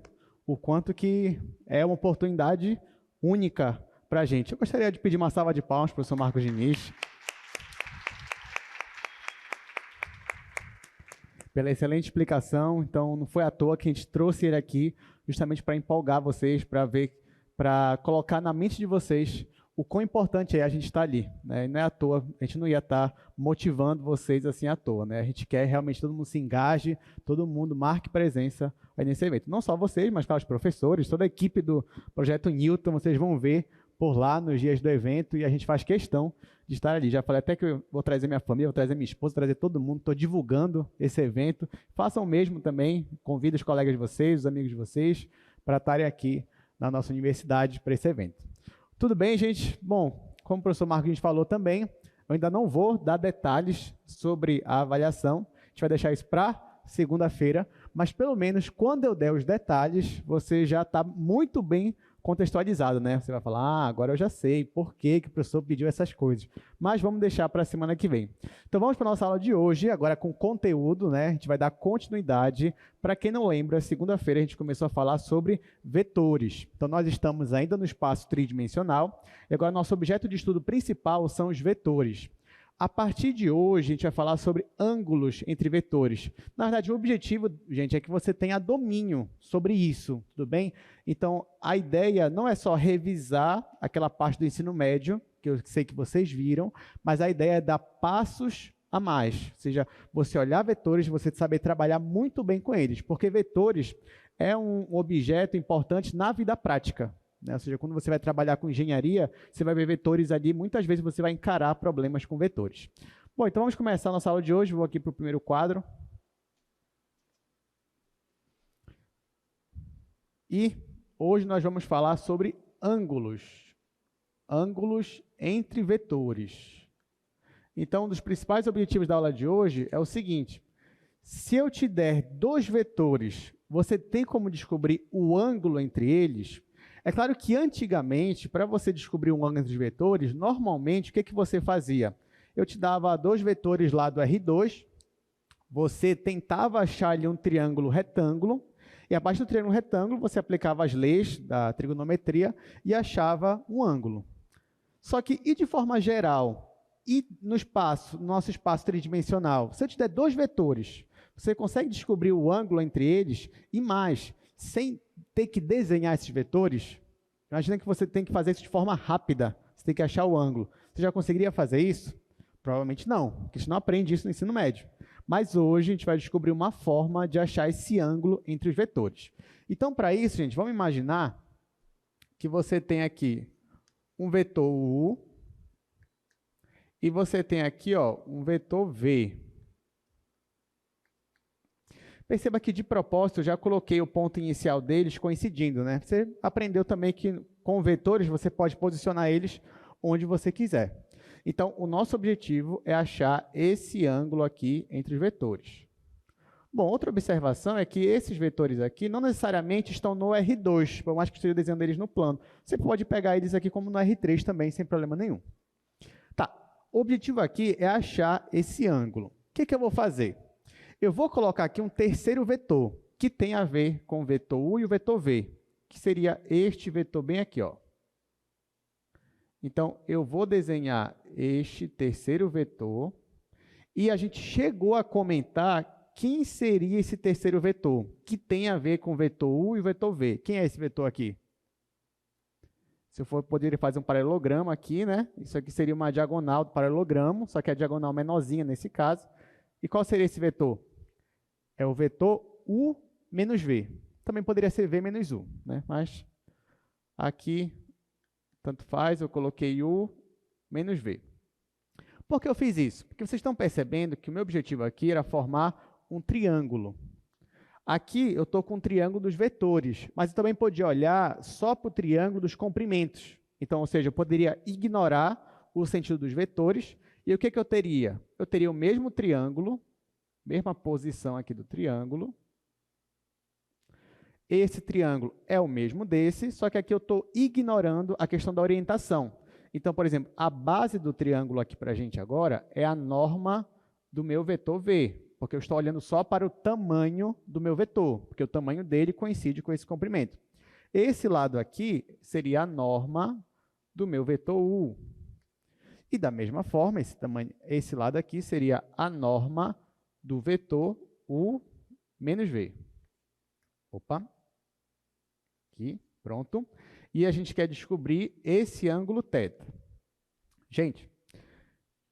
o quanto que é uma oportunidade única para a gente. Eu gostaria de pedir uma salva de palmas para o professor Marcos Diniz. Pela excelente explicação. Então, não foi à toa que a gente trouxe ele aqui justamente para empolgar vocês, para colocar na mente de vocês o quão importante é a gente estar ali, né? E não é à toa, a gente não ia estar motivando vocês assim à toa, né? A gente quer realmente todo mundo se engaje, todo mundo marque presença aí nesse evento. Não só vocês, mas os professores, toda a equipe do Projeto Newton, vocês vão ver por lá nos dias do evento e a gente faz questão de estar ali. Já falei até que eu vou trazer minha família, vou trazer minha esposa, trazer todo mundo, estou divulgando esse evento. Façam o mesmo também, convido os colegas de vocês, os amigos de vocês, para estarem aqui na nossa universidade para esse evento. Tudo bem, gente? Bom, como o professor Marquinhos falou também, eu ainda não vou dar detalhes sobre a avaliação, a gente vai deixar isso para segunda-feira, mas pelo menos quando eu der os detalhes, você já está muito bem contextualizado, né? Você vai falar, agora eu já sei por que o professor pediu essas coisas. Mas vamos deixar para a semana que vem. Então vamos para a nossa aula de hoje, agora com conteúdo, né? A gente vai dar continuidade. Para quem não lembra, segunda-feira a gente começou a falar sobre vetores. Então nós estamos ainda no espaço tridimensional e agora nosso objeto de estudo principal são os vetores. A partir de hoje, a gente vai falar sobre ângulos entre vetores. Na verdade, o objetivo, gente, é que você tenha domínio sobre isso, tudo bem? Então, a ideia não é só revisar aquela parte do ensino médio, que eu sei que vocês viram, mas a ideia é dar passos a mais. Ou seja, você olhar vetores, você saber trabalhar muito bem com eles, porque vetores é um objeto importante na vida prática. Né? Ou seja, quando você vai trabalhar com engenharia, você vai ver vetores ali, muitas vezes você vai encarar problemas com vetores. Bom, então vamos começar a nossa aula de hoje, vou aqui para o primeiro quadro. E hoje nós vamos falar sobre ângulos. Ângulos entre vetores. Então, um dos principais objetivos da aula de hoje é o seguinte: se eu te der dois vetores, você tem como descobrir o ângulo entre eles? É claro que antigamente, para você descobrir um ângulo entre os vetores, normalmente o que você fazia? Eu te dava dois vetores lá do R2, você tentava achar ali um triângulo retângulo, e abaixo do triângulo retângulo você aplicava as leis da trigonometria e achava um ângulo. Só que, e de forma geral, e no nosso espaço tridimensional, se eu te der dois vetores, você consegue descobrir o ângulo entre eles e mais, sem ter que desenhar esses vetores? Imagina que você tem que fazer isso de forma rápida, você tem que achar o ângulo. Você já conseguiria fazer isso? Provavelmente não, porque a gente não aprende isso no ensino médio. Mas hoje a gente vai descobrir uma forma de achar esse ângulo entre os vetores. Então, para isso, gente, vamos imaginar que você tem aqui um vetor U e você tem aqui, ó, um vetor V. Perceba que, de propósito, eu já coloquei o ponto inicial deles coincidindo, né? Você aprendeu também que, com vetores, você pode posicionar eles onde você quiser. Então, o nosso objetivo é achar esse ângulo aqui entre os vetores. Bom, outra observação é que esses vetores aqui não necessariamente estão no R2, por mais que esteja desenhando eles no plano. Você pode pegar eles aqui como no R3 também, sem problema nenhum. Tá, o objetivo aqui é achar esse ângulo. O que eu vou fazer? Eu vou colocar aqui um terceiro vetor, que tem a ver com o vetor U e o vetor V, que seria este vetor bem aqui, ó. Então, eu vou desenhar este terceiro vetor, e a gente chegou a comentar quem seria esse terceiro vetor, que tem a ver com o vetor U e o vetor V. Quem é esse vetor aqui? Se eu for, poderia fazer um paralelogramo aqui, né? Isso aqui seria uma diagonal do paralelogramo, só que a diagonal menorzinha nesse caso. E qual seria esse vetor? É o vetor U menos V. Também poderia ser V menos U, né? Mas aqui, tanto faz, eu coloquei U menos V. Por que eu fiz isso? Porque vocês estão percebendo que o meu objetivo aqui era formar um triângulo. Aqui eu estou com um triângulo dos vetores, mas eu também podia olhar só para o triângulo dos comprimentos. Então, ou seja, eu poderia ignorar o sentido dos vetores. E o que eu teria? Eu teria o mesmo triângulo, mesma posição aqui do triângulo. Esse triângulo é o mesmo desse, só que aqui eu estou ignorando a questão da orientação. Então, por exemplo, a base do triângulo aqui para a gente agora é a norma do meu vetor V, porque eu estou olhando só para o tamanho do meu vetor, porque o tamanho dele coincide com esse comprimento. Esse lado aqui seria a norma do meu vetor U. E da mesma forma, esse lado aqui seria a norma do vetor U menos V. Opa! Aqui, pronto. E a gente quer descobrir esse ângulo θ. Gente,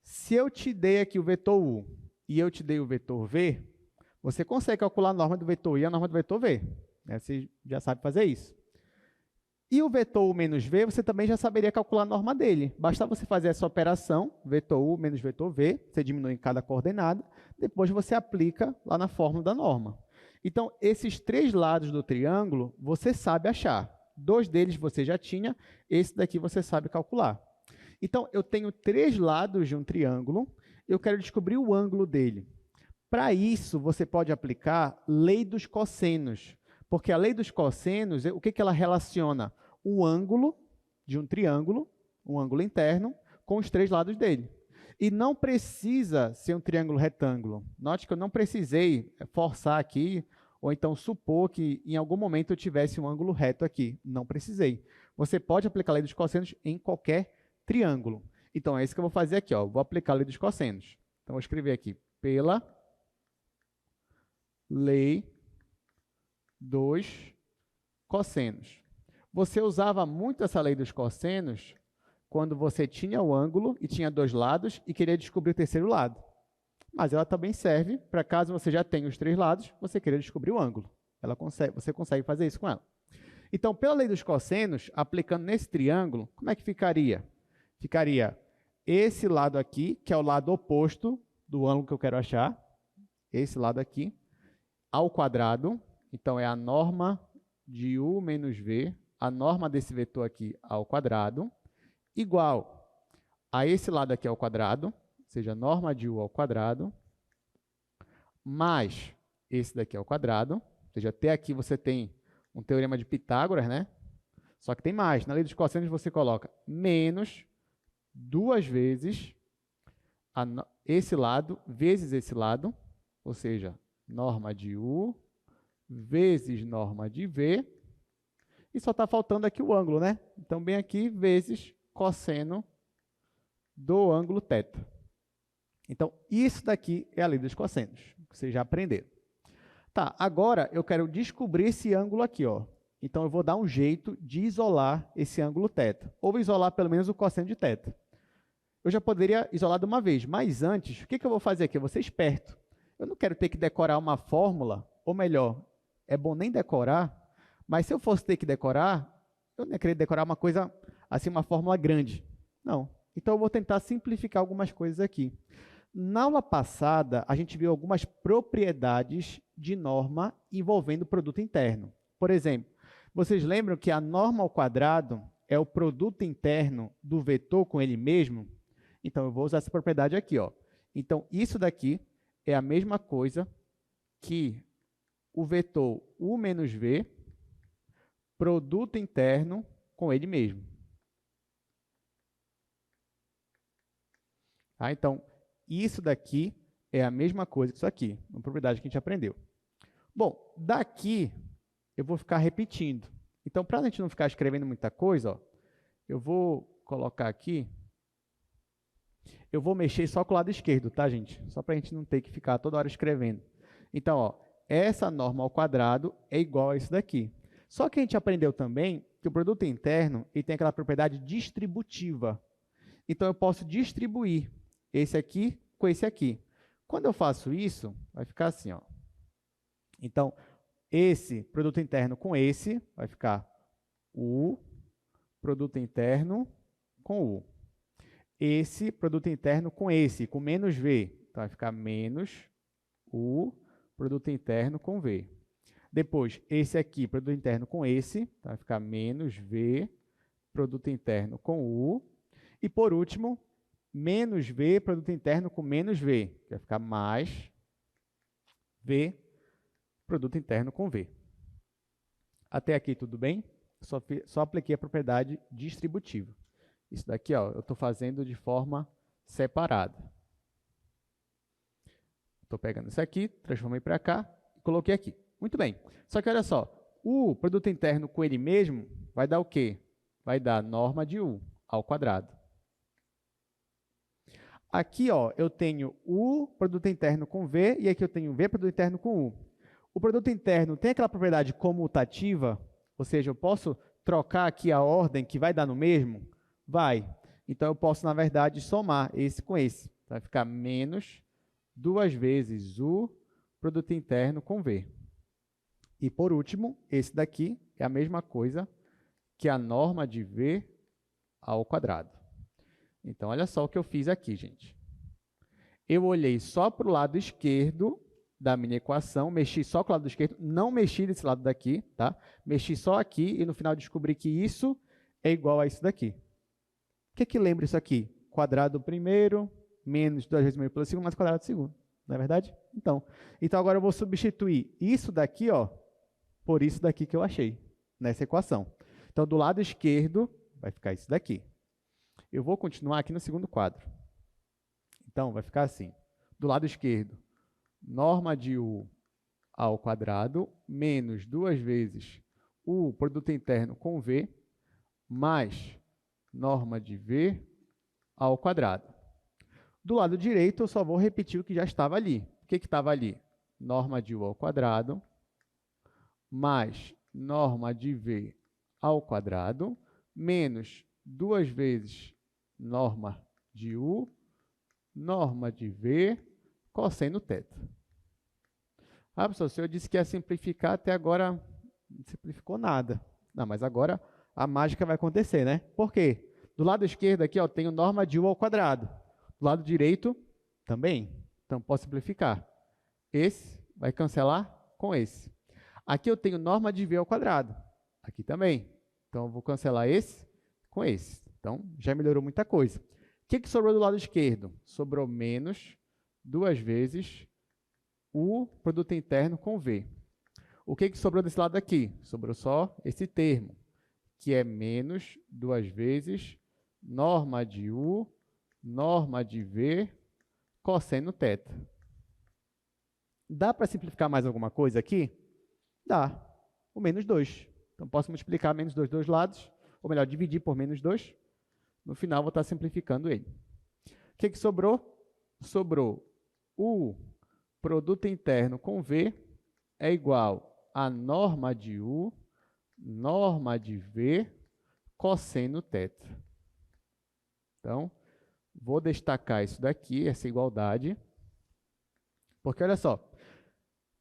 se eu te dei aqui o vetor U e eu te dei o vetor V, você consegue calcular a norma do vetor U e a norma do vetor V. Né? Você já sabe fazer isso. E o vetor U menos V, você também já saberia calcular a norma dele. Basta você fazer essa operação, vetor U menos vetor V, você diminui em cada coordenada, depois você aplica lá na fórmula da norma. Então, esses 3 lados do triângulo, você sabe achar. 2 deles você já tinha, esse daqui você sabe calcular. Então, eu tenho 3 lados de um triângulo, eu quero descobrir o ângulo dele. Para isso, você pode aplicar lei dos cossenos, porque a lei dos cossenos, o que ela relaciona? O ângulo de um triângulo, um ângulo interno, com os 3 lados dele. E não precisa ser um triângulo retângulo. Note que eu não precisei forçar aqui, ou então supor que em algum momento eu tivesse um ângulo reto aqui. Não precisei. Você pode aplicar a lei dos cossenos em qualquer triângulo. Então, é isso que eu vou fazer aqui. Vou aplicar a lei dos cossenos. Então, vou escrever aqui, pela lei dos cossenos. Você usava muito essa lei dos cossenos quando você tinha o ângulo e tinha 2 lados e queria descobrir o terceiro lado. Mas ela também serve para caso você já tenha os 3 lados, você queira descobrir o ângulo. Você consegue fazer isso com ela. Então, pela lei dos cossenos, aplicando nesse triângulo, como é que ficaria? Ficaria esse lado aqui, que é o lado oposto do ângulo que eu quero achar, esse lado aqui, ao quadrado. Então, é a norma de U menos V, a norma desse vetor aqui ao quadrado, igual a esse lado aqui ao quadrado, ou seja, a norma de U ao quadrado, mais esse daqui ao quadrado, ou seja, até aqui você tem um teorema de Pitágoras, né? Só que tem mais. Na lei dos cossenos você coloca menos 2 vezes esse lado vezes esse lado, ou seja, norma de U vezes norma de V, e só está faltando aqui o ângulo, né? Então, bem aqui, vezes cosseno do ângulo θ. Então, isso daqui é a lei dos cossenos, que vocês já aprenderam. Tá, agora eu quero descobrir esse ângulo aqui, ó. Então, eu vou dar um jeito de isolar esse ângulo θ, ou isolar pelo menos o cosseno de θ. Eu já poderia isolar de uma vez, mas antes, o que eu vou fazer aqui? Eu vou ser esperto. Eu não quero ter que decorar uma fórmula, ou melhor, é bom nem decorar, mas se eu fosse ter que decorar, eu não ia querer decorar uma coisa, assim, uma fórmula grande. Não. Então, eu vou tentar simplificar algumas coisas aqui. Na aula passada, a gente viu algumas propriedades de norma envolvendo o produto interno. Por exemplo, vocês lembram que a norma ao quadrado é o produto interno do vetor com ele mesmo? Então, eu vou usar essa propriedade aqui, ó. Então, isso daqui é a mesma coisa que o vetor U menos V, produto interno com ele mesmo. Tá? Então, isso daqui é a mesma coisa que isso aqui, uma propriedade que a gente aprendeu. Bom, daqui eu vou ficar repetindo. Então, para a gente não ficar escrevendo muita coisa, ó, eu vou colocar aqui, eu vou mexer só com o lado esquerdo, tá, gente? Só para a gente não ter que ficar toda hora escrevendo. Então, ó, essa norma ao quadrado é igual a isso daqui. Só que a gente aprendeu também que o produto interno ele tem aquela propriedade distributiva. Então, eu posso distribuir esse aqui com esse aqui. Quando eu faço isso, vai ficar assim, ó. Então, esse produto interno com esse vai ficar U, produto interno com U. Esse produto interno com esse, com menos V. Então, vai ficar menos U, produto interno com V. Depois, esse aqui, produto interno com esse, então vai ficar menos V, produto interno com U. E, por último, menos V, produto interno com menos V, que vai ficar mais V, produto interno com V. Até aqui tudo bem? Só apliquei a propriedade distributiva. Isso daqui, ó, eu estou fazendo de forma separada. Estou pegando isso aqui, transformei para cá e coloquei aqui. Muito bem. Só que olha só, o produto interno com ele mesmo vai dar o quê? Vai dar norma de U ao quadrado. Aqui, ó, eu tenho U produto interno com V e aqui eu tenho V produto interno com U. O produto interno tem aquela propriedade comutativa, ou seja, eu posso trocar aqui a ordem que vai dar no mesmo? Vai. Então, eu posso, na verdade, somar esse com esse. Vai ficar menos 2 vezes U produto interno com V. E, por último, esse daqui é a mesma coisa que a norma de V ao quadrado. Então, olha só o que eu fiz aqui, gente. Eu olhei só para o lado esquerdo da minha equação, mexi só com o lado esquerdo, não mexi desse lado daqui, tá? Mexi só aqui e no final descobri que isso é igual a isso daqui. O que lembra isso aqui? Quadrado do primeiro, menos 2 vezes meio pelo segundo, mais quadrado do segundo. Não é verdade? Então agora eu vou substituir isso daqui, ó, por isso daqui que eu achei, nessa equação. Então, do lado esquerdo, vai ficar isso daqui. Eu vou continuar aqui no segundo quadro. Então, vai ficar assim. Do lado esquerdo, norma de U ao quadrado, menos 2 vezes o produto interno com V, mais norma de V ao quadrado. Do lado direito, eu só vou repetir o que já estava ali. O que estava ali? Norma de U ao quadrado, mais norma de V ao quadrado, menos 2 vezes norma de U, norma de V, cosseno θ. Ah, professor, o senhor disse que ia simplificar, até agora não simplificou nada. Não, mas agora a mágica vai acontecer, né? Por quê? Do lado esquerdo aqui, ó, tenho norma de U ao quadrado. Do lado direito, também. Então, posso simplificar. Esse vai cancelar com esse. Aqui eu tenho norma de V ao quadrado. Aqui também. Então, eu vou cancelar esse com esse. Então, já melhorou muita coisa. O que sobrou do lado esquerdo? Sobrou menos 2 vezes o produto interno com V. O que sobrou desse lado aqui? Sobrou só esse termo, que é menos 2 vezes norma de U, norma de V, cosseno θ. Dá para simplificar mais alguma coisa aqui? Dá. O menos 2. Então, posso multiplicar menos 2 dos lados, ou melhor, dividir por menos 2. No final, vou estar simplificando ele. O que sobrou? Sobrou o produto interno com V é igual a norma de U, norma de V, cosseno θ. Então, vou destacar isso daqui, essa igualdade, porque olha só,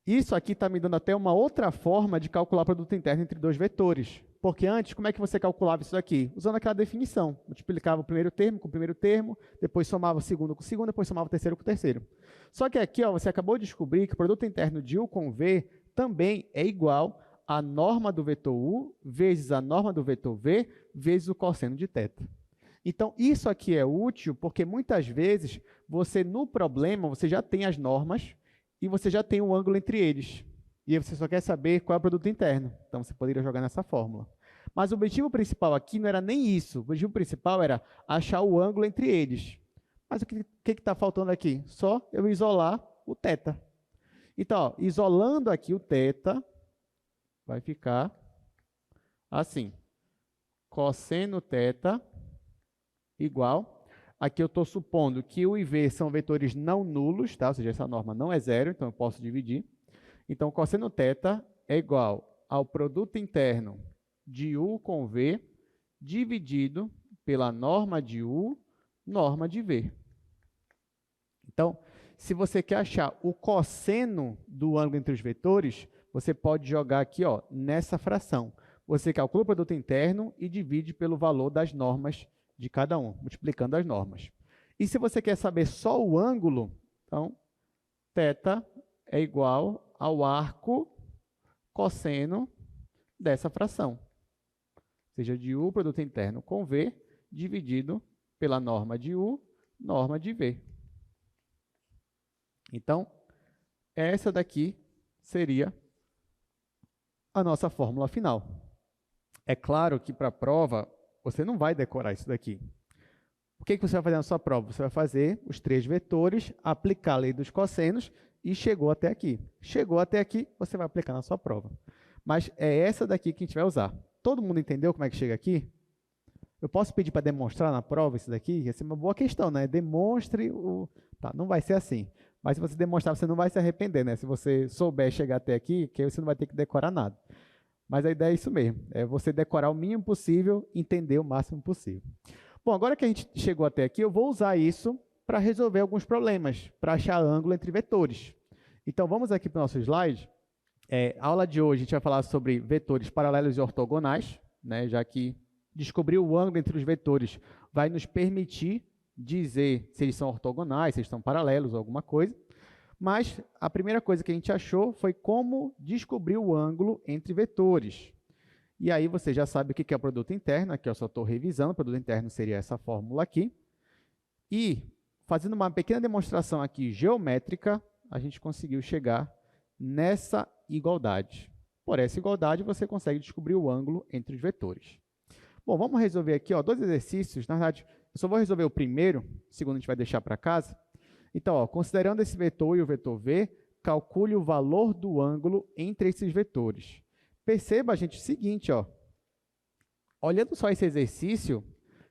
isso aqui está me dando até uma outra forma de calcular o produto interno entre dois vetores. Porque antes, como é que você calculava isso daqui? Usando aquela definição. Multiplicava o primeiro termo com o primeiro termo, depois somava o segundo com o segundo, depois somava o terceiro com o terceiro. Só que aqui, ó, você acabou de descobrir que o produto interno de U com V também é igual a norma do vetor U vezes a norma do vetor V vezes o cosseno de θ. Então, isso aqui é útil porque muitas vezes você, no problema, você já tem as normas e você já tem o ângulo entre eles. E aí você só quer saber qual é o produto interno. Então, você poderia jogar nessa fórmula. Mas o objetivo principal aqui não era nem isso. O objetivo principal era achar o ângulo entre eles. Mas o que está faltando aqui? Só eu isolar o θ. Então, ó, isolando aqui o θ, vai ficar assim. Cosseno θ igual. Aqui eu estou supondo que U e V são vetores não nulos, tá? Ou seja, essa norma não é zero, então eu posso dividir. Então, cosseno θ é igual ao produto interno de U com V dividido pela norma de U, norma de V. Então, se você quer achar o cosseno do ângulo entre os vetores, você pode jogar aqui, ó, nessa fração. Você calcula o produto interno e divide pelo valor das normas de cada um, multiplicando as normas. E se você quer saber só o ângulo, então, θ é igual ao arco cosseno dessa fração. Ou seja, de U, produto interno com V, dividido pela norma de U, norma de V. Então, essa daqui seria a nossa fórmula final. É claro que para a prova, você não vai decorar isso daqui. O que você vai fazer na sua prova? Você vai fazer os 3 vetores, aplicar a lei dos cossenos e chegou até aqui. Chegou até aqui, você vai aplicar na sua prova. Mas é essa daqui que a gente vai usar. Todo mundo entendeu como é que chega aqui? Eu posso pedir para demonstrar na prova isso daqui? Ia ser uma boa questão, né? Demonstre o... Tá, não vai ser assim. Mas se você demonstrar, você não vai se arrepender, né? Se você souber chegar até aqui, que aí você não vai ter que decorar nada. Mas a ideia é isso mesmo. É você decorar o mínimo possível, entender o máximo possível. Bom, agora que a gente chegou até aqui, eu vou usar isso para resolver alguns problemas, para achar ângulo entre vetores. Então, vamos aqui para o nosso slide. A aula de hoje, a gente vai falar sobre vetores paralelos e ortogonais. né, já que descobrir o ângulo entre os vetores vai nos permitir dizer se eles são ortogonais, se eles são paralelos ou alguma coisa. Mas a primeira coisa que a gente achou foi como descobrir o ângulo entre vetores. E aí você já sabe o que é o produto interno, aqui eu só estou revisando, o produto interno seria essa fórmula aqui. E, fazendo uma pequena demonstração aqui geométrica, a gente conseguiu chegar nessa igualdade. Por essa igualdade, você consegue descobrir o ângulo entre os vetores. Bom, vamos resolver aqui dois exercícios. Na verdade, eu só vou resolver o primeiro, o segundo a gente vai deixar para casa. Então, considerando esse vetor e o vetor V, calcule o valor do ângulo entre esses vetores. Perceba, gente, o seguinte, olhando só esse exercício,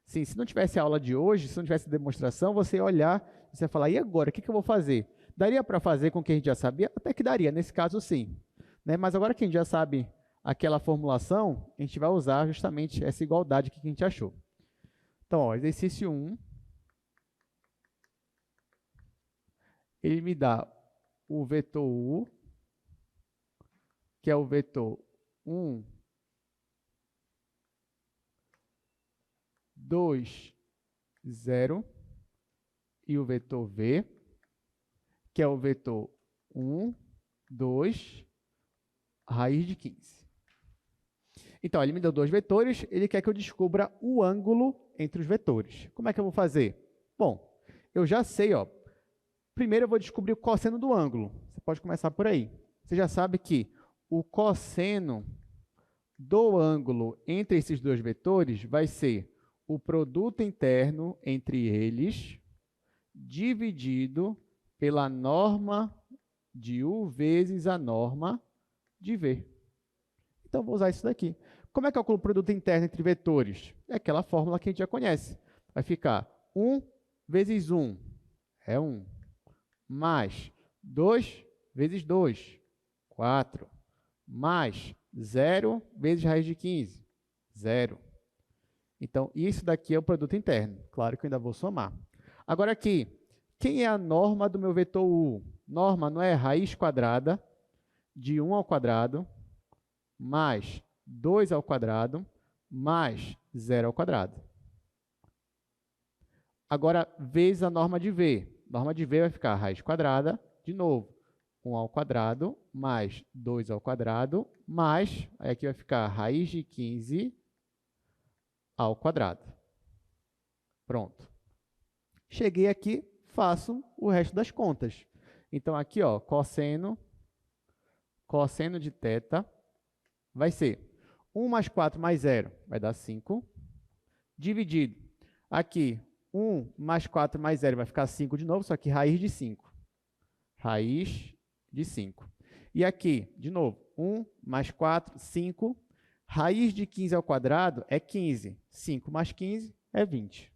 sim, se não tivesse aula de hoje, se não tivesse demonstração, você ia olhar e você ia falar, e agora, o que eu vou fazer? Daria para fazer com o que a gente já sabia? Até que daria, nesse caso sim. Né? Mas agora que a gente já sabe aquela formulação, a gente vai usar justamente essa igualdade que a gente achou. Então, exercício 1, ele me dá o vetor U, que é o vetor 1, 2, 0, e o vetor V, que é o vetor 1, 2, raiz de 15. Então, ele me deu dois vetores, ele quer que eu descubra o ângulo entre os vetores. Como é que eu vou fazer? Bom, eu já sei, primeiro eu vou descobrir o cosseno do ângulo. Você pode começar por aí. Você já sabe que o cosseno do ângulo entre esses dois vetores vai ser o produto interno entre eles dividido pela norma de U vezes a norma de V. Então, vou usar isso daqui. Como é que eu calculo o produto interno entre vetores? É aquela fórmula que a gente já conhece. Vai ficar 1 vezes 1 é 1, mais 2 vezes 2, 4, mais 0 vezes raiz de 15, 0. Então, isso daqui é o produto interno. Claro que eu ainda vou somar. Agora aqui, quem é a norma do meu vetor U? Norma não é raiz quadrada de 1 ao quadrado mais 2 ao quadrado mais 0 ao quadrado. Agora, vezes a norma de V. Norma de V vai ficar raiz quadrada, de novo, 1 ao quadrado mais 2 ao quadrado mais, aí aqui vai ficar raiz de 15 ao quadrado. Pronto. Cheguei aqui, faço o resto das contas. Então, aqui, cosseno de θ vai ser 1 mais 4 mais 0, vai dar 5, dividido. Aqui, 1 mais 4 mais 0 vai ficar 5 de novo, só que raiz de 5. Raiz de 5. E aqui, de novo, 1 mais 4, 5. Raiz de 15 ao quadrado é 15. 5 mais 15 é 20.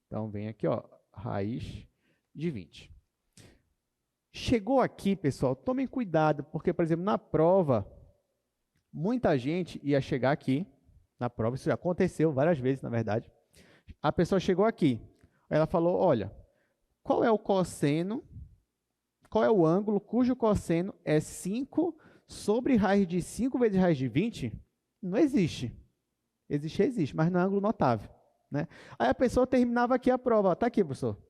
Então, vem aqui, raiz de 20. Chegou aqui, pessoal, tomem cuidado, porque, por exemplo, na prova, muita gente ia chegar aqui, na prova, isso já aconteceu várias vezes, na verdade. A pessoa chegou aqui, ela falou, olha, qual é o cosseno, qual é o ângulo cujo cosseno é 5 sobre raiz de 5 vezes raiz de 20? Não existe. Existe, mas não é ângulo notável. Né? Aí a pessoa terminava aqui a prova. Está aqui, professor.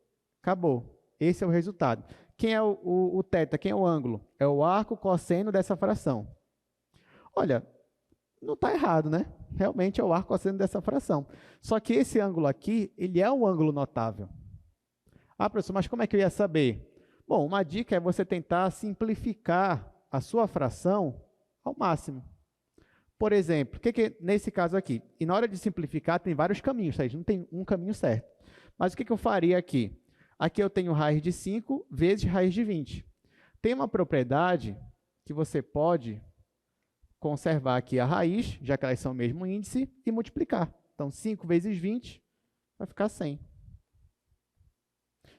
Acabou. Esse é o resultado. Quem é o θ? Quem é o ângulo? É o arco cosseno dessa fração. Olha, não está errado, né? Realmente é o arco cosseno dessa fração. Só que esse ângulo aqui, ele é um ângulo notável. Ah, professor, mas como é que eu ia saber? Bom, uma dica é você tentar simplificar a sua fração ao máximo. Por exemplo, nesse caso aqui? E na hora de simplificar, tem vários caminhos, tá? Não tem um caminho certo. Mas o que eu faria aqui? Aqui eu tenho raiz de 5 vezes raiz de 20. Tem uma propriedade que você pode conservar aqui a raiz, já que elas são o mesmo índice, e multiplicar. Então, 5 vezes 20 vai ficar 100.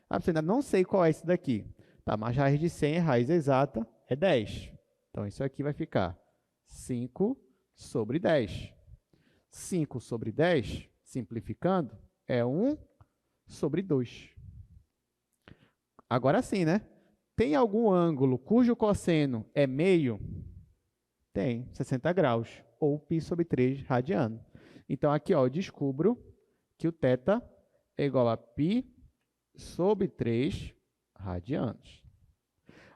Ah, você ainda não sei qual é esse daqui. Tá, mas raiz de 100 é raiz exata, é 10. Então, isso aqui vai ficar 5 sobre 10. 5 sobre 10, simplificando, é 1 sobre 2. Agora sim, né? Tem algum ângulo cujo cosseno é meio? Tem, 60 graus, ou π sobre 3 radiano. Então, aqui, ó, eu descubro que o θ é igual a π sobre 3 radianos.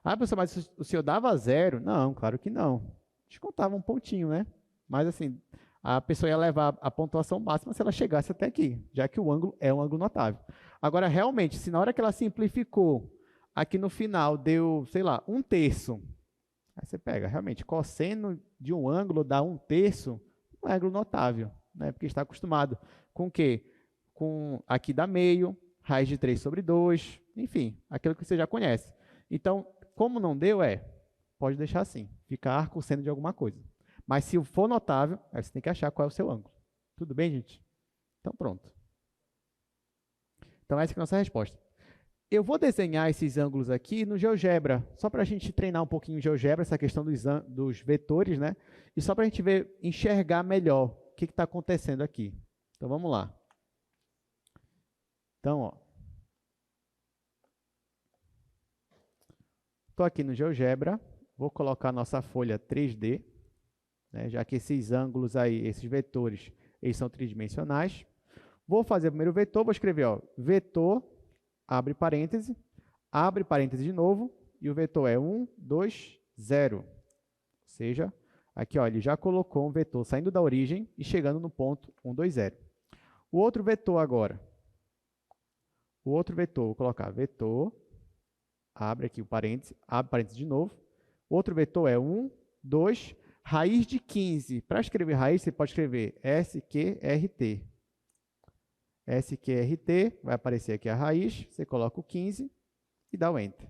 Ah, professor, mas o senhor dava zero? Não, claro que não. Descontava um pontinho, né? Mas, assim, a pessoa ia levar a pontuação máxima se ela chegasse até aqui, já que o ângulo é um ângulo notável. Agora, realmente, se na hora que ela simplificou, aqui no final deu, sei lá, 1/3. Aí você pega, realmente, cosseno de um ângulo dá 1/3, um ângulo notável, né? Porque está acostumado com o quê? Com aqui dá meio, raiz de 3 sobre 2, enfim, aquilo que você já conhece. Então, como não deu, pode deixar assim, ficar arcosseno de alguma coisa. Mas se for notável, aí você tem que achar qual é o seu ângulo. Tudo bem, gente? Então, pronto. Então, essa é a nossa resposta. Eu vou desenhar esses ângulos aqui no GeoGebra, só para a gente treinar um pouquinho o GeoGebra, essa questão dos vetores, né? E só para a gente enxergar melhor o que está acontecendo aqui. Então, vamos lá. Então, ó. Estou aqui no GeoGebra, vou colocar a nossa folha 3D, né? Já que esses ângulos aí, esses vetores, eles são tridimensionais. Vou fazer o primeiro vetor, vou escrever, ó, vetor, abre parêntese de novo, e o vetor é 1, 2, 0. Ou seja, aqui ó, ele já colocou um vetor saindo da origem e chegando no ponto 1, 2, 0. O outro vetor agora, vou colocar vetor, abre aqui o parêntese, abre parêntese de novo. O outro vetor é 1, 2, raiz de 15. Para escrever raiz, você pode escrever SQRT. SQRT, vai aparecer aqui a raiz, você coloca o 15 e dá o Enter.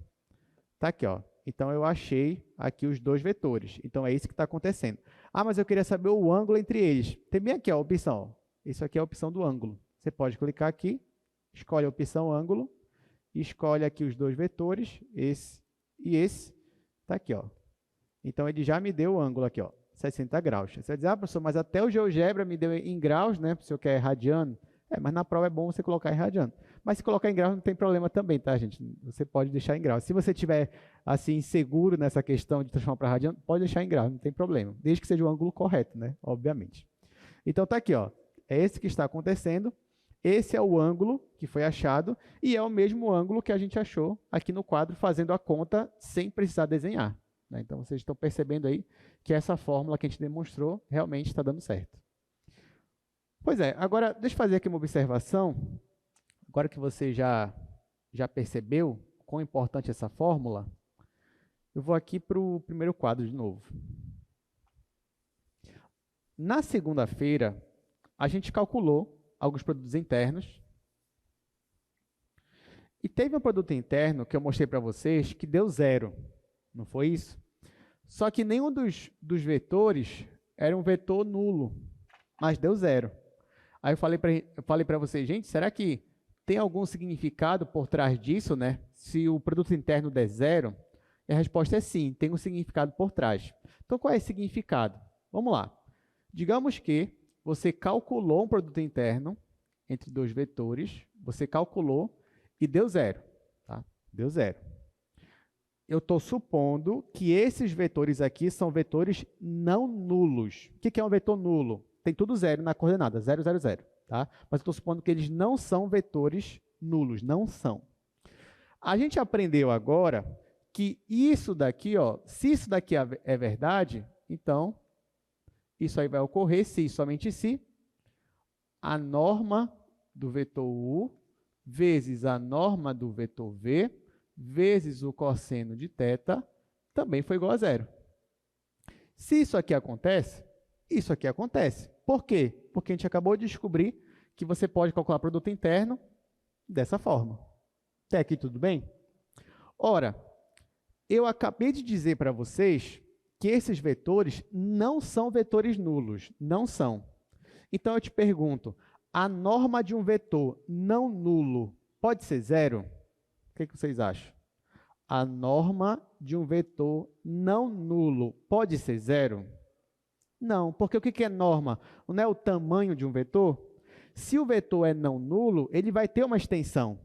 Está aqui, ó. Então, eu achei aqui os dois vetores. Então, é isso que está acontecendo. Ah, mas eu queria saber o ângulo entre eles. Tem bem aqui ó, a opção. Ó. Isso aqui é a opção do ângulo. Você pode clicar aqui, escolhe a opção ângulo, escolhe aqui os dois vetores, esse e esse. Está aqui, ó. Então, ele já me deu o ângulo aqui, ó, 60 graus. Você vai dizer, ah, professor, mas até o GeoGebra me deu em graus, né? Se o senhor quer radiano. Mas na prova é bom você colocar em radiano. Mas se colocar em graus não tem problema também, tá, gente? Você pode deixar em graus. Se você estiver, assim, inseguro nessa questão de transformar para radiano, pode deixar em graus, não tem problema. Desde que seja o ângulo correto, né? Obviamente. Então, tá aqui, ó. É esse que está acontecendo. Esse é o ângulo que foi achado e é o mesmo ângulo que a gente achou aqui no quadro, fazendo a conta sem precisar desenhar. Né? Então, vocês estão percebendo aí que essa fórmula que a gente demonstrou realmente está dando certo. Pois é, agora deixa eu fazer aqui uma observação. Agora que você já percebeu quão importante é essa fórmula, eu vou aqui para o primeiro quadro de novo. Na segunda-feira, a gente calculou alguns produtos internos. E teve um produto interno que eu mostrei para vocês que deu 0. Não foi isso? Só que nenhum dos vetores era um vetor nulo, mas deu 0. Aí eu falei para vocês, gente, será que tem algum significado por trás disso, né? Se o produto interno der 0, a resposta é sim, tem um significado por trás. Então, qual é esse significado? Vamos lá. Digamos que você calculou um produto interno entre dois vetores, você calculou e deu 0. Tá? Deu 0. Eu estou supondo que esses vetores aqui são vetores não nulos. O que é um vetor nulo? Tem tudo 0 na coordenada, 0, 0, 0. Tá? Mas eu estou supondo que eles não são vetores nulos, não são. A gente aprendeu agora que isso daqui, ó, se isso daqui é verdade, então isso aí vai ocorrer se e somente se a norma do vetor U vezes a norma do vetor V vezes o cosseno de θ também foi igual a 0. Se isso aqui acontece, isso aqui acontece. Por quê? Porque a gente acabou de descobrir que você pode calcular produto interno dessa forma. Até aqui tudo bem? Ora, eu acabei de dizer para vocês que esses vetores não são vetores nulos. Não são. Então, eu te pergunto, a norma de um vetor não nulo pode ser 0? O que vocês acham? A norma de um vetor não nulo pode ser 0? Não, porque o que é norma? Não é o tamanho de um vetor? Se o vetor é não nulo, ele vai ter uma extensão.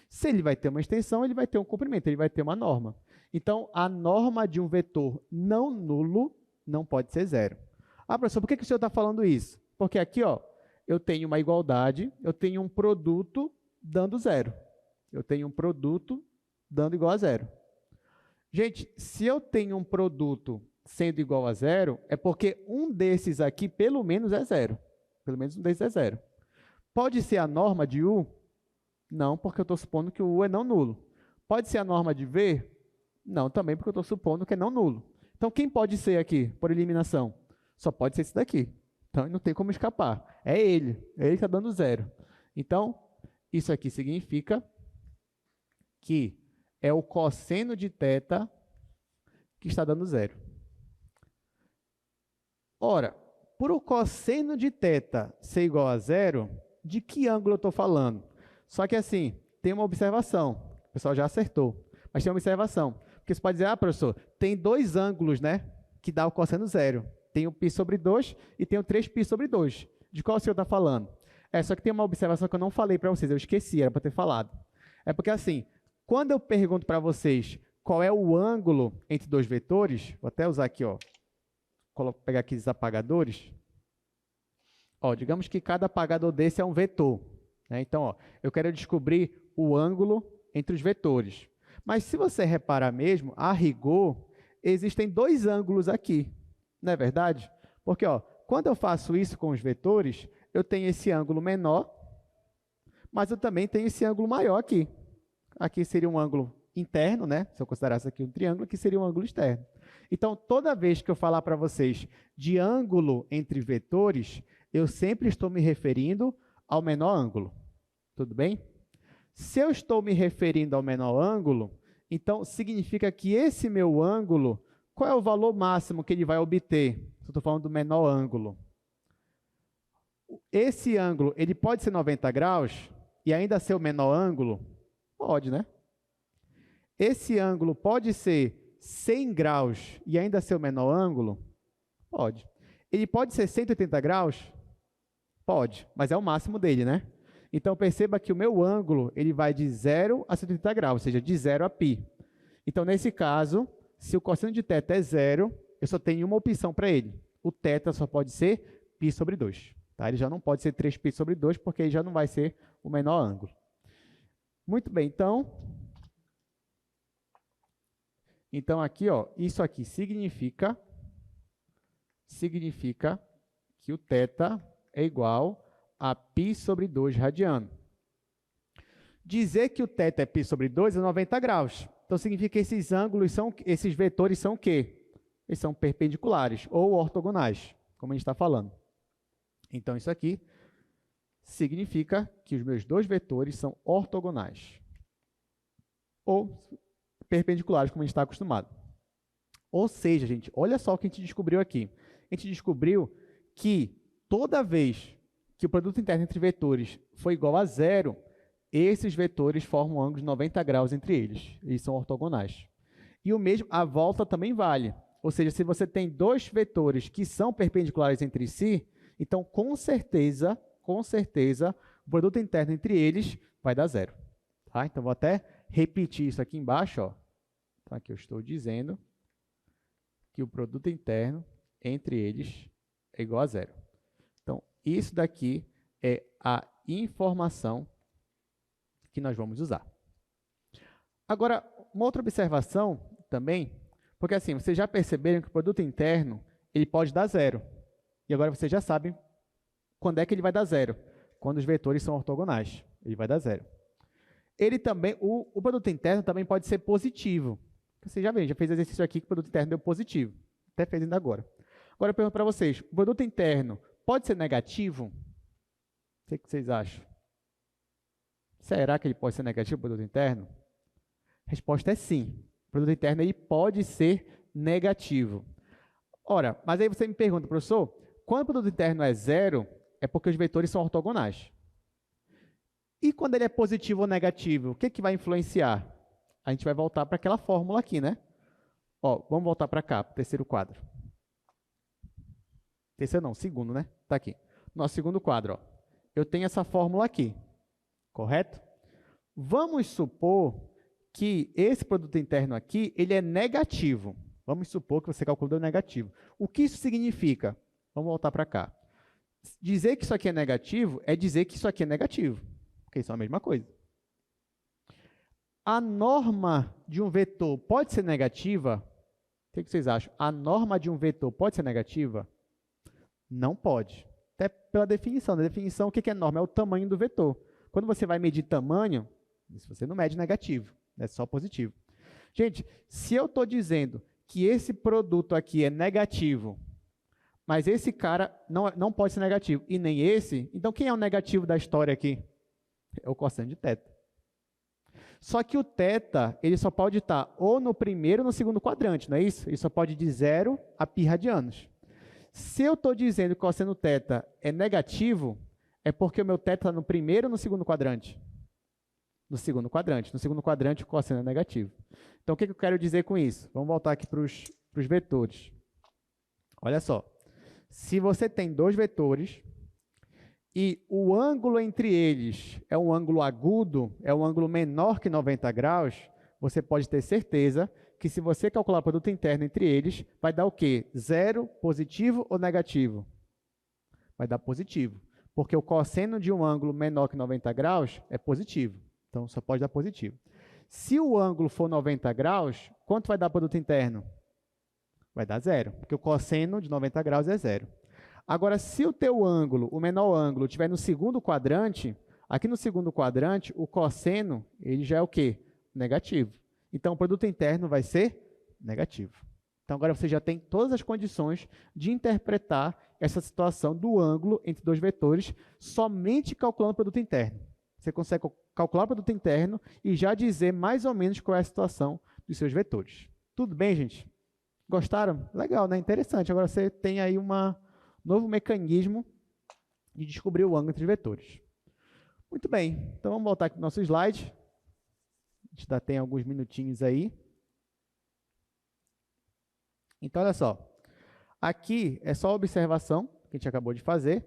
Se ele vai ter uma extensão, ele vai ter um comprimento, ele vai ter uma norma. Então, a norma de um vetor não nulo não pode ser 0. Ah, professor, por que o senhor está falando isso? Porque aqui, ó, eu tenho uma igualdade, eu tenho um produto dando zero. Eu tenho um produto dando igual a zero. Gente, se eu tenho um produto sendo igual a zero, é porque um desses aqui, pelo menos, é zero. Pelo menos um desses é zero. Pode ser a norma de U? Não, porque eu estou supondo que o U é não nulo. Pode ser a norma de V? Não, também, porque eu estou supondo que é não nulo. Então, quem pode ser aqui, por eliminação? Só pode ser esse daqui. Então, não tem como escapar. É ele que está dando zero. Então, isso aqui significa que é o cosseno de θ que está dando zero. Ora, por o cosseno de θ ser igual a zero, de que ângulo eu estou falando? Só que assim, tem uma observação. O pessoal já acertou. Mas tem uma observação. Porque você pode dizer, professor, tem dois ângulos, né, que dá o cosseno zero. Tem o π sobre 2 e tem o 3π sobre 2. De qual o senhor está falando? Só que tem uma observação que eu não falei para vocês, eu esqueci, era para ter falado. É porque assim, quando eu pergunto para vocês qual é o ângulo entre dois vetores, vou até usar aqui, ó, pegar aqui os apagadores. Ó, digamos que cada apagador desse é um vetor. Né? Então, ó, eu quero descobrir o ângulo entre os vetores. Mas se você reparar mesmo, a rigor, existem dois ângulos aqui. Não é verdade? Porque ó, quando eu faço isso com os vetores, eu tenho esse ângulo menor, mas eu também tenho esse ângulo maior aqui. Aqui seria um ângulo interno, né? Se eu considerasse aqui um triângulo, aqui seria um ângulo externo. Então, toda vez que eu falar para vocês de ângulo entre vetores, eu sempre estou me referindo ao menor ângulo. Tudo bem? Se eu estou me referindo ao menor ângulo, então significa que esse meu ângulo, qual é o valor máximo que ele vai obter? Se eu estou falando do menor ângulo. Esse ângulo, ele pode ser 90 graus e ainda ser o menor ângulo? Pode, né? Esse ângulo pode ser 100 graus e ainda ser o menor ângulo? Pode. Ele pode ser 180 graus? Pode, mas é o máximo dele, né? Então, perceba que o meu ângulo ele vai de 0 a 180 graus, ou seja, de 0 a π. Então, nesse caso, se o cosseno de θ é 0, eu só tenho uma opção para ele. O θ só pode ser π sobre 2. Tá? Ele já não pode ser 3π sobre 2, porque ele já não vai ser o menor ângulo. Muito bem, então aqui, ó, isso aqui significa que o θ é igual a π sobre 2 radiano. Dizer que o θ é π sobre 2 é 90 graus. Então, significa que esses vetores são o quê? Eles são perpendiculares ou ortogonais, como a gente está falando. Então, isso aqui significa que os meus dois vetores são ortogonais ou perpendiculares, como a gente está acostumado. Ou seja, gente, olha só o que a gente descobriu aqui. A gente descobriu que toda vez que o produto interno entre vetores for igual a zero, esses vetores formam ângulos de 90 graus entre eles. Eles são ortogonais. E o mesmo, a volta também vale. Ou seja, se você tem dois vetores que são perpendiculares entre si, então, com certeza, o produto interno entre eles vai dar zero. Tá? Então, vou até repetir isso aqui embaixo. Ó. Então, aqui eu estou dizendo que o produto interno entre eles é igual a zero. Então, isso daqui é a informação que nós vamos usar. Agora, uma outra observação também, porque assim, vocês já perceberam que o produto interno ele pode dar zero. E agora vocês já sabem quando é que ele vai dar zero. Quando os vetores são ortogonais, ele vai dar zero. Ele também, o produto interno também pode ser positivo. Você já viu, já fez exercício aqui que o produto interno deu positivo. Até fez ainda agora. Agora eu pergunto para vocês, o produto interno pode ser negativo? O que vocês acham? Será que ele pode ser negativo, o produto interno? A resposta é sim. O produto interno ele pode ser negativo. Ora, mas aí você me pergunta, professor, quando o produto interno é zero, é porque os vetores são ortogonais. E quando ele é positivo ou negativo, o que vai influenciar? A gente vai voltar para aquela fórmula aqui, né? Ó, vamos voltar para cá, para o terceiro quadro. Terceiro não, segundo, né? Está aqui. Nosso segundo quadro, ó. Eu tenho essa fórmula aqui, correto? Vamos supor que esse produto interno aqui, ele é negativo. Vamos supor que você calculou negativo. O que isso significa? Vamos voltar para cá. Dizer que isso aqui é negativo é dizer que isso aqui é negativo, porque isso é a mesma coisa. A norma de um vetor pode ser negativa? O que vocês acham? A norma de um vetor pode ser negativa? Não pode. Até pela definição. Na definição, o que é norma? É o tamanho do vetor. Quando você vai medir tamanho, isso você não mede negativo, é só positivo. Gente, se eu estou dizendo que esse produto aqui é negativo, mas esse cara não pode ser negativo, e nem esse, então quem é o negativo da história aqui? É o cosseno de θ. Só que o θ, ele só pode estar ou no primeiro ou no segundo quadrante, não é isso? Ele só pode ir de 0 a π radianos. Se eu estou dizendo que o cosseno θ é negativo, é porque o meu θ está no primeiro ou no segundo quadrante? No segundo quadrante. No segundo quadrante, o cosseno é negativo. Então, o que eu quero dizer com isso? Vamos voltar aqui para os vetores. Olha só. Se você tem dois vetores e o ângulo entre eles é um ângulo agudo, é um ângulo menor que 90 graus, você pode ter certeza que se você calcular o produto interno entre eles, vai dar o quê? Zero, positivo ou negativo? Vai dar positivo, porque o cosseno de um ângulo menor que 90 graus é positivo. Então, só pode dar positivo. Se o ângulo for 90 graus, quanto vai dar produto interno? Vai dar zero, porque o cosseno de 90 graus é zero. Agora, se o teu ângulo, o menor ângulo, estiver no segundo quadrante, aqui no segundo quadrante, o cosseno, ele já é o quê? Negativo. Então, o produto interno vai ser negativo. Então, agora você já tem todas as condições de interpretar essa situação do ângulo entre dois vetores somente calculando o produto interno. Você consegue calcular o produto interno e já dizer mais ou menos qual é a situação dos seus vetores. Tudo bem, gente? Gostaram? Legal, né? Interessante. Agora você tem aí um novo mecanismo de descobrir o ângulo entre os vetores. Muito bem. Então, vamos voltar aqui para o nosso slide. A gente ainda tem alguns minutinhos aí. Então, olha só. Aqui é só a observação que a gente acabou de fazer,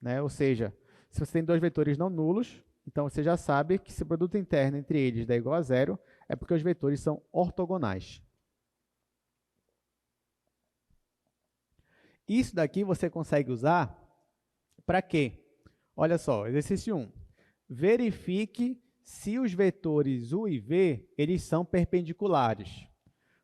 né? Ou seja, se você tem dois vetores não nulos, então você já sabe que se o produto interno entre eles dá igual a zero, é porque os vetores são ortogonais. Isso daqui você consegue usar para quê? Olha só, exercício 1. Verifique se os vetores U e V eles são perpendiculares.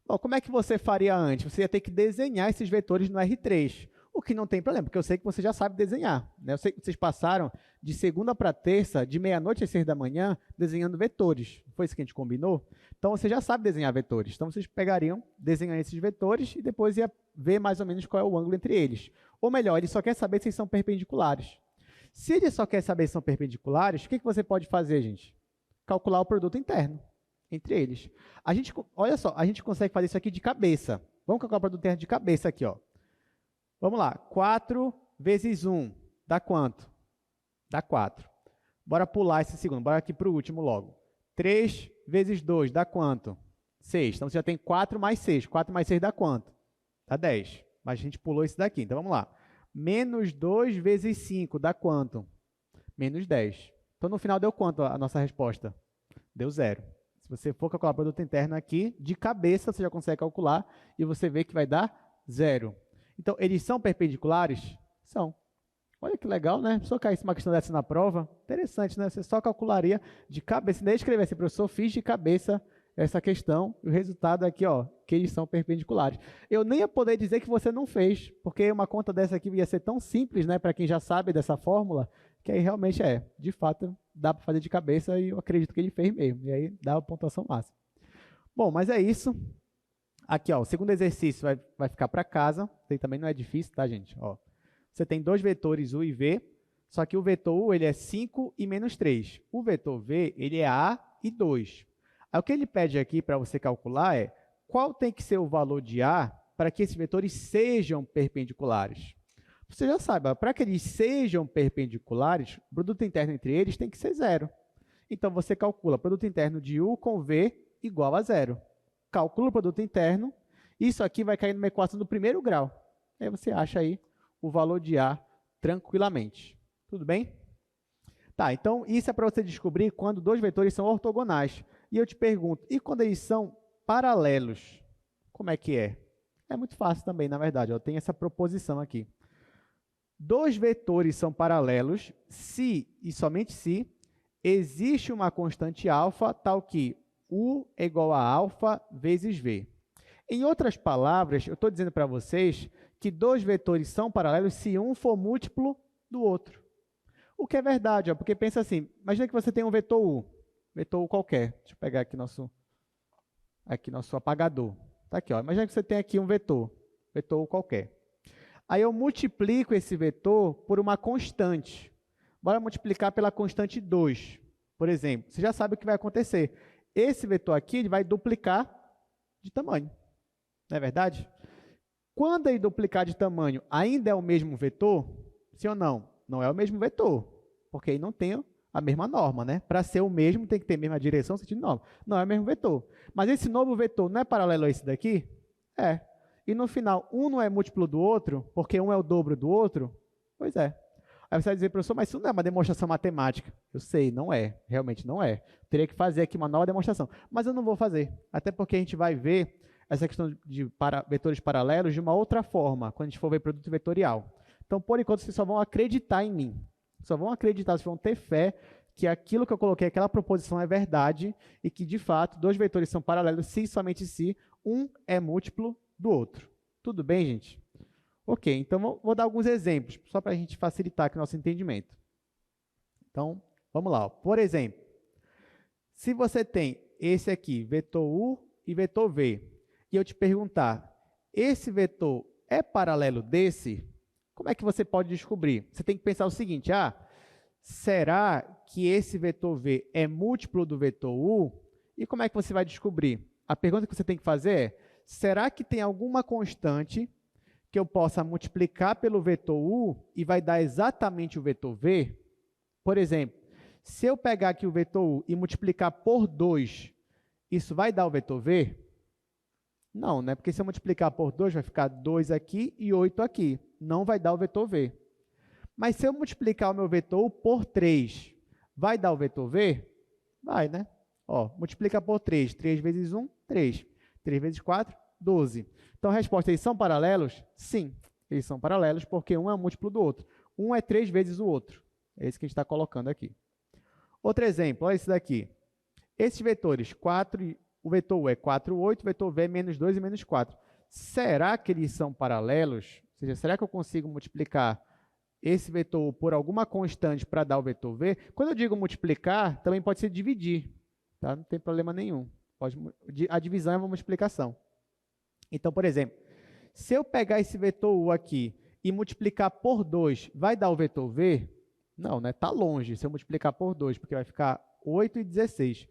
Bom, como é que você faria antes? Você ia ter que desenhar esses vetores no R3, o que não tem problema, porque eu sei que você já sabe desenhar, né? Eu sei que vocês passaram de segunda para terça, de meia-noite às 6 da manhã, desenhando vetores. Foi isso que a gente combinou? Então, você já sabe desenhar vetores. Então, vocês pegariam, desenhar esses vetores e depois ia ver mais ou menos qual é o ângulo entre eles. Ou melhor, ele só quer saber se eles são perpendiculares. Se ele só quer saber se são perpendiculares, o que você pode fazer, gente? Calcular o produto interno entre eles. Olha só, a gente consegue fazer isso aqui de cabeça. Vamos calcular o produto interno de cabeça aqui, ó. Vamos lá, 4 vezes 1 dá quanto? Dá 4. Bora pular esse segundo, bora aqui para o último logo. 3 vezes 2 dá quanto? 6. Então, você já tem 4 mais 6. 4 mais 6 dá quanto? Dá 10. Mas a gente pulou esse daqui, então vamos lá. Menos 2 vezes 5 dá quanto? Menos 10. Então, no final deu quanto a nossa resposta? Deu 0. Se você for calcular o produto interno aqui, de cabeça você já consegue calcular e você vê que vai dar 0. Então, eles são perpendiculares? São. Olha que legal, né? Se eu caísse uma questão dessa na prova, interessante, né? Você só calcularia de cabeça, nem escrevesse, professor, fiz de cabeça essa questão, e o resultado aqui, ó, que eles são perpendiculares. Eu nem ia poder dizer que você não fez, porque uma conta dessa aqui ia ser tão simples, né, para quem já sabe dessa fórmula, que aí realmente de fato, dá para fazer de cabeça e eu acredito que ele fez mesmo, e aí dá a pontuação máxima. Bom, mas é isso. Aqui, ó, o segundo exercício vai ficar para casa. Isso também não é difícil, tá, gente? Ó, você tem dois vetores U e V, só que o vetor U ele é 5 e menos 3. O vetor V ele é A e 2. Aí, o que ele pede aqui para você calcular é qual tem que ser o valor de A para que esses vetores sejam perpendiculares. Você já sabe, para que eles sejam perpendiculares, o produto interno entre eles tem que ser 0. Então, você calcula o produto interno de U com V igual a 0. Calcula o produto interno, isso aqui vai cair numa equação do primeiro grau. Aí você acha aí o valor de A tranquilamente. Tudo bem? Tá, então isso é para você descobrir quando dois vetores são ortogonais. E eu te pergunto, e quando eles são paralelos? Como é que é? É muito fácil também, na verdade. Tem essa proposição aqui. Dois vetores são paralelos se, e somente se, existe uma constante alfa tal que U é igual a alfa vezes V. Em outras palavras, eu estou dizendo para vocês que dois vetores são paralelos se um for múltiplo do outro. O que é verdade, ó, porque pensa assim, imagina que você tem um vetor U qualquer. Deixa eu pegar aqui nosso apagador. Tá aqui, ó. Imagina que você tem aqui um vetor U qualquer. Aí eu multiplico esse vetor por uma constante. Bora multiplicar pela constante 2, por exemplo. Você já sabe o que vai acontecer. Esse vetor aqui ele vai duplicar de tamanho. Não é verdade? Quando ele duplicar de tamanho, ainda é o mesmo vetor? Sim ou não? Não é o mesmo vetor, porque aí não tem a mesma norma, né? Para ser o mesmo, tem que ter a mesma direção, sentido norma. Não é o mesmo vetor. Mas esse novo vetor não é paralelo a esse daqui? É. E no final, um não é múltiplo do outro, porque um é o dobro do outro? Pois é. Aí você vai dizer, professor, mas isso não é uma demonstração matemática. Eu sei, não é. Realmente não é. Eu teria que fazer aqui uma nova demonstração. Mas eu não vou fazer. Até porque a gente vai ver essa questão de vetores paralelos de uma outra forma, quando a gente for ver produto vetorial. Então, por enquanto, vocês só vão acreditar em mim. Só vão acreditar, vocês vão ter fé que aquilo que eu coloquei, aquela proposição é verdade e que, de fato, dois vetores são paralelos se e somente se um é múltiplo do outro. Tudo bem, gente? Ok, então vou dar alguns exemplos, só para a gente facilitar aqui o nosso entendimento. Então, vamos lá. Ó. Por exemplo, se você tem esse aqui, vetor U e vetor V, e eu te perguntar, esse vetor é paralelo desse? Como é que você pode descobrir? Você tem que pensar o seguinte, será que esse vetor V é múltiplo do vetor U? E como é que você vai descobrir? A pergunta que você tem que fazer é, será que tem alguma constante que eu possa multiplicar pelo vetor U e vai dar exatamente o vetor V? Por exemplo, se eu pegar aqui o vetor U e multiplicar por 2, isso vai dar o vetor V? Não, né? Porque se eu multiplicar por 2, vai ficar 2 aqui e 8 aqui. Não vai dar o vetor V. Mas se eu multiplicar o meu vetor U por 3, vai dar o vetor V? Vai, né? Ó, multiplica por 3. 3 vezes 1, 3. 3 vezes 4, 12. Então, a resposta, eles são paralelos? Sim, eles são paralelos porque um é um múltiplo do outro. Um é 3 vezes o outro. É esse que a gente está colocando aqui. Outro exemplo, olha esse daqui. Esses vetores, o vetor U é 4, 8, o vetor V é menos 2 e menos 4. Será que eles são paralelos? Ou seja, será que eu consigo multiplicar esse vetor U por alguma constante para dar o vetor V? Quando eu digo multiplicar, também pode ser dividir. Tá? Não tem problema nenhum. A divisão é uma multiplicação. Então, por exemplo, se eu pegar esse vetor U aqui e multiplicar por 2, vai dar o vetor V? Não, né? Está longe se eu multiplicar por 2, porque vai ficar 8 e 16.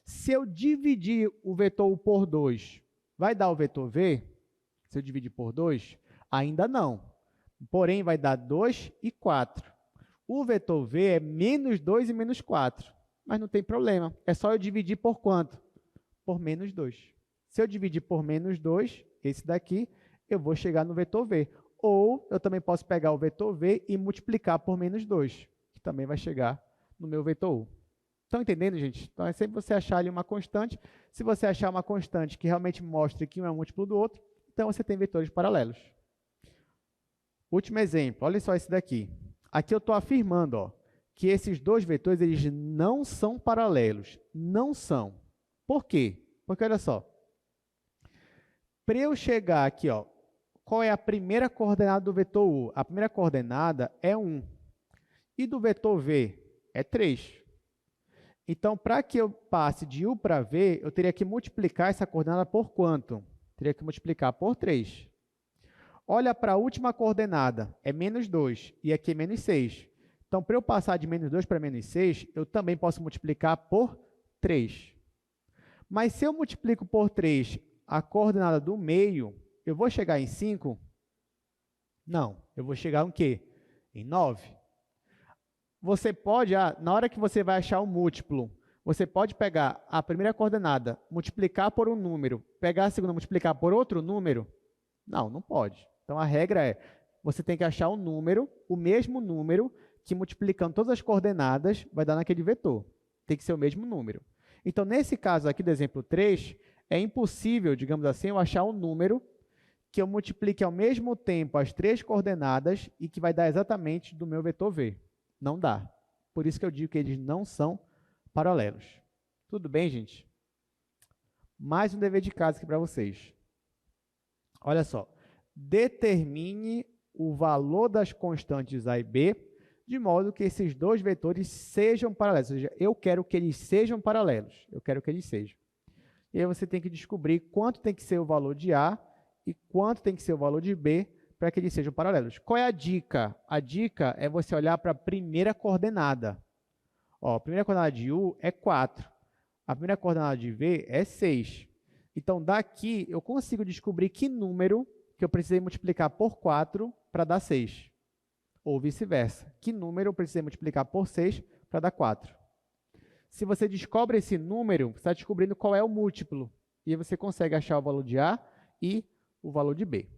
Se eu dividir o vetor U por 2, vai dar o vetor V? Se eu dividir por 2, ainda não. Porém, vai dar 2 e 4. O vetor V é menos 2 e menos 4. Mas não tem problema. É só eu dividir por quanto? Por menos 2. Se eu dividir por menos 2, esse daqui, eu vou chegar no vetor V. Ou eu também posso pegar o vetor V e multiplicar por menos 2, que também vai chegar no meu vetor U. Estão entendendo, gente? Então, é sempre você achar ali uma constante. Se você achar uma constante que realmente mostre que um é múltiplo do outro, então você tem vetores paralelos. Último exemplo, olha só esse daqui. Aqui eu estou afirmando que esses dois vetores eles não são paralelos. Não são. Por quê? Porque, olha só, para eu chegar aqui, qual é a primeira coordenada do vetor U? A primeira coordenada é 1. E do vetor V é 3. Então, para que eu passe de U para V, eu teria que multiplicar essa coordenada por quanto? Teria que multiplicar por 3. Olha para a última coordenada, é menos 2, e aqui é menos 6. Então, para eu passar de menos 2 para menos 6, eu também posso multiplicar por 3. Mas se eu multiplico por 3 a coordenada do meio, eu vou chegar em 5? Não, eu vou chegar em quê? Em 9. Você pode, na hora que você vai achar um múltiplo, você pode pegar a primeira coordenada, multiplicar por um número, pegar a segunda, multiplicar por outro número? Não, não pode. Então, a regra é, você tem que achar um número, o mesmo número, que multiplicando todas as coordenadas vai dar naquele vetor. Tem que ser o mesmo número. Então, nesse caso aqui do exemplo 3, é impossível, digamos assim, eu achar um número que eu multiplique ao mesmo tempo as 3 coordenadas e que vai dar exatamente do meu vetor V. Não dá. Por isso que eu digo que eles não são paralelos. Tudo bem, gente? Mais um dever de casa aqui para vocês. Olha só. Determine o valor das constantes A e B de modo que esses dois vetores sejam paralelos. Ou seja, eu quero que eles sejam paralelos. Eu quero que eles sejam. E aí você tem que descobrir quanto tem que ser o valor de A e quanto tem que ser o valor de B para que eles sejam paralelos. Qual é a dica? A dica é você olhar para a primeira coordenada. Ó, a primeira coordenada de U é 4. A primeira coordenada de V é 6. Então, daqui eu consigo descobrir que número que eu precisei multiplicar por 4 para dar 6. Ou vice-versa. Que número eu precisei multiplicar por 6 para dar 4. Se você descobre esse número, você está descobrindo qual é o múltiplo. E aí você consegue achar o valor de A e o valor de B.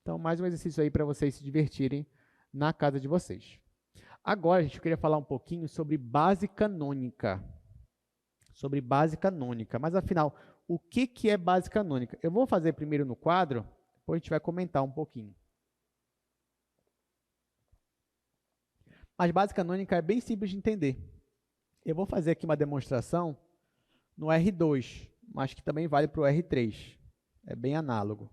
Então, mais um exercício aí para vocês se divertirem na casa de vocês. Agora, gente, eu queria falar um pouquinho sobre base canônica. Sobre base canônica. Mas, afinal, o que é base canônica? Eu vou fazer primeiro no quadro, depois a gente vai comentar um pouquinho. Mas base canônica é bem simples de entender. Eu vou fazer aqui uma demonstração no R2, mas que também vale para o R3. É bem análogo.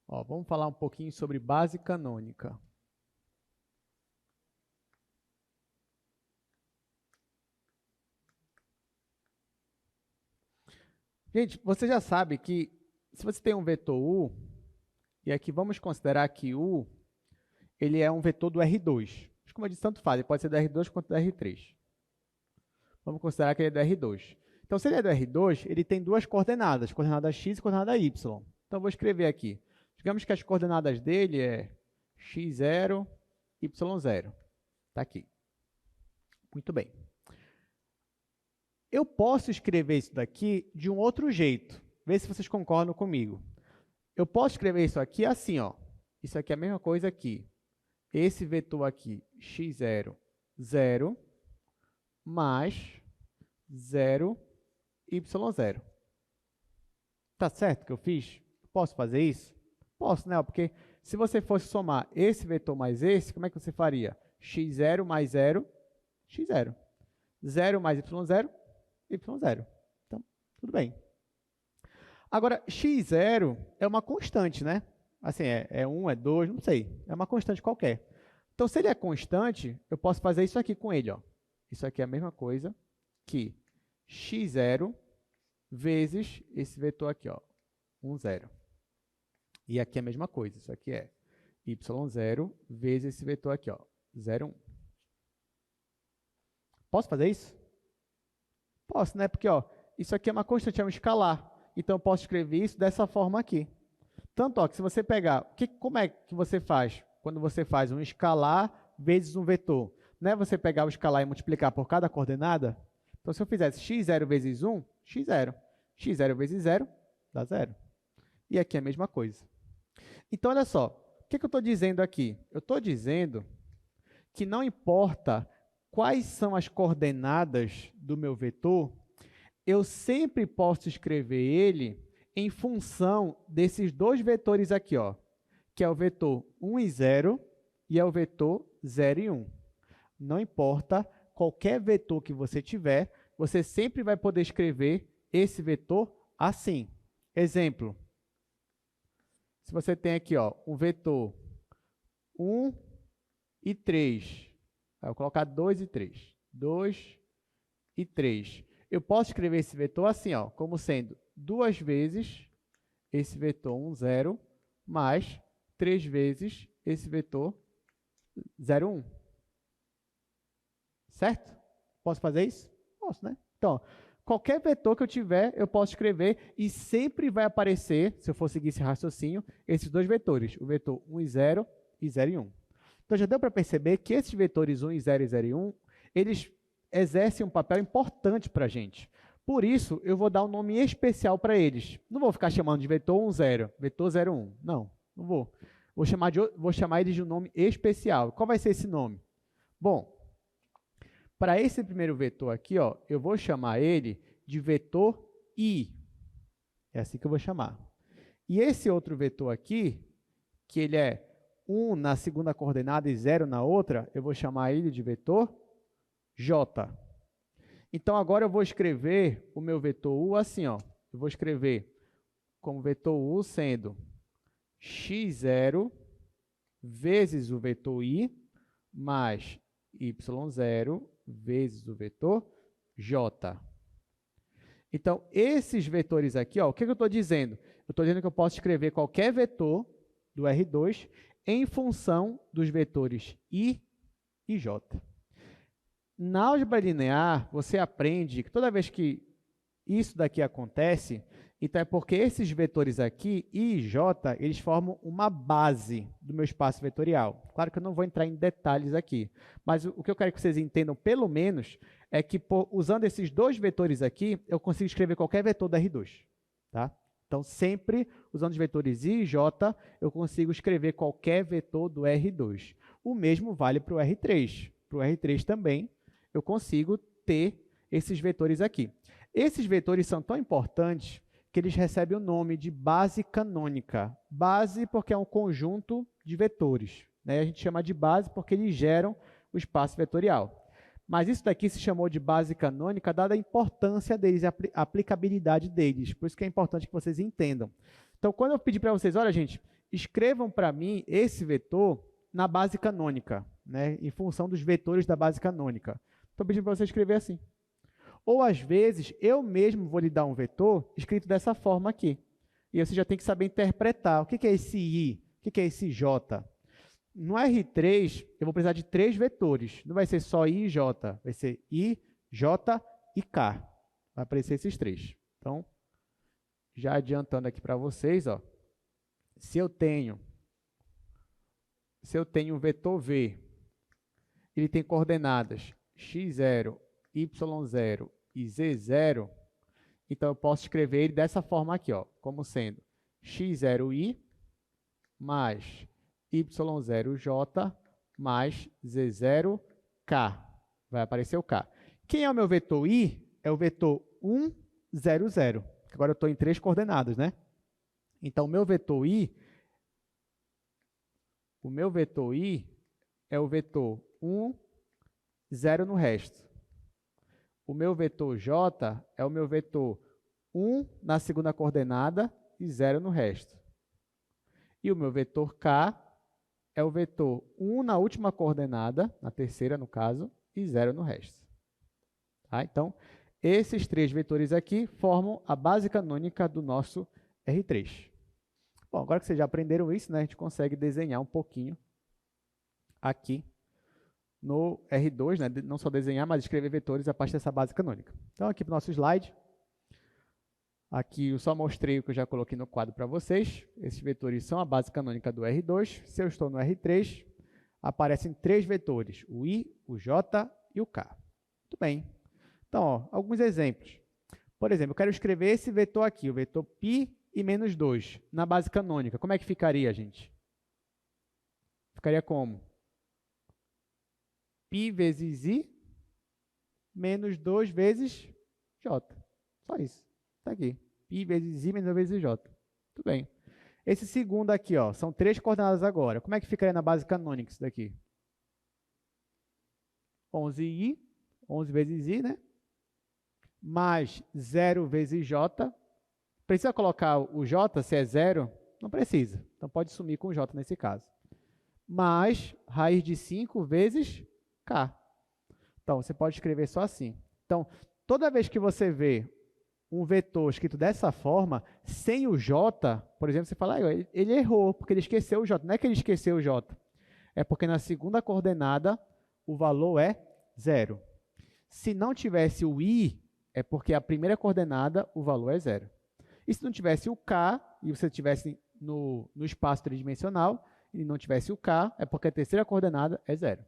Ó, vamos falar um pouquinho sobre base canônica. Gente, você já sabe que se você tem um vetor U, e aqui vamos considerar que U ele é um vetor do R2. Mas como eu disse, tanto faz, ele pode ser do R2 quanto do R3. Vamos considerar que ele é do R2. Então, se ele é do R2, ele tem duas coordenadas, coordenada x e coordenada y. Então, eu vou escrever aqui. Digamos que as coordenadas dele é x0, y0. Está aqui. Muito bem. Eu posso escrever isso daqui de um outro jeito. Vê se vocês concordam comigo. Eu posso escrever isso aqui assim, ó. Isso aqui é a mesma coisa aqui. Esse vetor aqui, x0, 0, mais 0, y0. Tá certo que eu fiz? Posso fazer isso? Posso, né? Porque se você fosse somar esse vetor mais esse, como é que você faria? x0 mais 0, x0. 0 mais y0, y0. Então, tudo bem. Agora, x0 é uma constante, né? Assim, é 1, é 2, não sei. É uma constante qualquer. Então, se ele é constante, eu posso fazer isso aqui com ele, ó. Isso aqui é a mesma coisa que x0 vezes esse vetor aqui, ó, 1, 0. E aqui é a mesma coisa. Isso aqui é y0 vezes esse vetor aqui, ó, 0, 1. Posso fazer isso? Posso, né? Porque ó, isso aqui é uma constante, é um escalar. Então, eu posso escrever isso dessa forma aqui. Tanto ó, que se você pegar... como é que você faz quando você faz um escalar vezes um vetor? Não é você pegar o escalar e multiplicar por cada coordenada? Então, se eu fizesse x0 vezes 1, x0. x0 vezes 0, dá 0. E aqui é a mesma coisa. Então, olha só. O que eu estou dizendo aqui? Eu estou dizendo que não importa quais são as coordenadas do meu vetor, eu sempre posso escrever ele em função desses dois vetores aqui, ó, que é o vetor 1 e 0 e é o vetor 0 e 1. Não importa qualquer vetor que você tiver, você sempre vai poder escrever esse vetor assim. Exemplo, se você tem aqui ó, um vetor 1 e 3, eu vou colocar 2 e 3. 2 e 3. Eu posso escrever esse vetor assim, ó, como sendo 2 vezes esse vetor 1, 0, mais 3 vezes esse vetor 0, 1. Certo? Posso fazer isso? Posso, né? Então, qualquer vetor que eu tiver, eu posso escrever e sempre vai aparecer, se eu for seguir esse raciocínio, esses dois vetores, o vetor 1 e 0 e 0 e 1. Então, já deu para perceber que esses vetores 1 e 0 e 0 e 1, eles exercem um papel importante para a gente. Por isso, eu vou dar um nome especial para eles. Não vou ficar chamando de vetor 1, 0, vetor 0, 1. Não, não vou. Vou chamar ele de um nome especial. Qual vai ser esse nome? Bom, para esse primeiro vetor aqui, ó, eu vou chamar ele de vetor I. É assim que eu vou chamar. E esse outro vetor aqui, que ele é 1 na segunda coordenada e 0 na outra, eu vou chamar ele de vetor J. Então, agora eu vou escrever o meu vetor U assim, ó. Eu vou escrever como vetor U sendo x0 vezes o vetor I mais y0 vezes o vetor j. Então, esses vetores aqui, ó, o que eu estou dizendo? Eu estou dizendo que eu posso escrever qualquer vetor do R2 em função dos vetores I e J. Na álgebra linear, você aprende que toda vez que isso daqui acontece, então é porque esses vetores aqui, I e J, eles formam uma base do meu espaço vetorial. Claro que eu não vou entrar em detalhes aqui, mas o que eu quero que vocês entendam, pelo menos, é que usando esses dois vetores aqui, eu consigo escrever qualquer vetor do R2. Tá? Então, sempre usando os vetores I e J, eu consigo escrever qualquer vetor do R2. O mesmo vale para o R3. Para o R3 também, eu consigo ter esses vetores aqui. Esses vetores são tão importantes que eles recebem o nome de base canônica. Base porque é um conjunto de vetores, né? A gente chama de base porque eles geram o espaço vetorial. Mas isso daqui se chamou de base canônica dada a importância deles, a aplicabilidade deles. Por isso que é importante que vocês entendam. Então, quando eu pedir para vocês, olha, gente, escrevam para mim esse vetor na base canônica, né? Em função dos vetores da base canônica. Estou pedindo para você escrever assim. Ou, às vezes, eu mesmo vou lhe dar um vetor escrito dessa forma aqui. E você já tem que saber interpretar. O que é esse I? O que é esse J? No R3, eu vou precisar de 3 vetores. Não vai ser só I e J. Vai ser I, J e K. Vai aparecer esses 3. Então, já adiantando aqui para vocês, ó, se eu tenho um vetor V, ele tem coordenadas x0, y0 e z0, então eu posso escrever ele dessa forma aqui, ó, como sendo x0i mais y0j mais z0k. Vai aparecer o k. Quem é o meu vetor i? É o vetor 1, 0, 0. Agora eu estou em 3 coordenadas, né? Então, o meu vetor i é o vetor 1, 0 no resto. O meu vetor j é o meu vetor 1 na segunda coordenada e 0 no resto. E o meu vetor k é o vetor 1 na última coordenada, na terceira no caso, e 0 no resto. Tá? Então, esses 3 vetores aqui formam a base canônica do nosso R3. Bom, agora que vocês já aprenderam isso, né, a gente consegue desenhar um pouquinho aqui no R2, né, não só desenhar, mas escrever vetores a partir dessa base canônica. Então, aqui para o nosso slide, aqui eu só mostrei o que eu já coloquei no quadro para vocês. Esses vetores são a base canônica do R2. Se eu estou no R3, aparecem 3 vetores, o I, o J e o K. Muito bem. Então, ó, alguns exemplos. Por exemplo, eu quero escrever esse vetor aqui, o vetor π e menos 2, na base canônica. Como é que ficaria, gente? Ficaria como? π vezes i menos 2 vezes j. Só isso. Está aqui. π vezes i menos 2 vezes j. Tudo bem. Esse segundo aqui, ó, são 3 coordenadas agora. Como é que ficaria na base canônica isso daqui? 11i, 11 vezes i, né? Mais 0 vezes j. Precisa colocar o j, se é 0? Não precisa. Então, pode sumir com o j nesse caso. Mais raiz de 5 vezes k. Então, você pode escrever só assim. Então, toda vez que você vê um vetor escrito dessa forma, sem o j, por exemplo, você fala, ah, ele errou, porque ele esqueceu o j. Não é que ele esqueceu o j. É porque na segunda coordenada, o valor é 0. Se não tivesse o i, é porque a primeira coordenada, o valor é 0. E se não tivesse o k, e você estivesse no espaço tridimensional, e não tivesse o k, é porque a terceira coordenada é 0.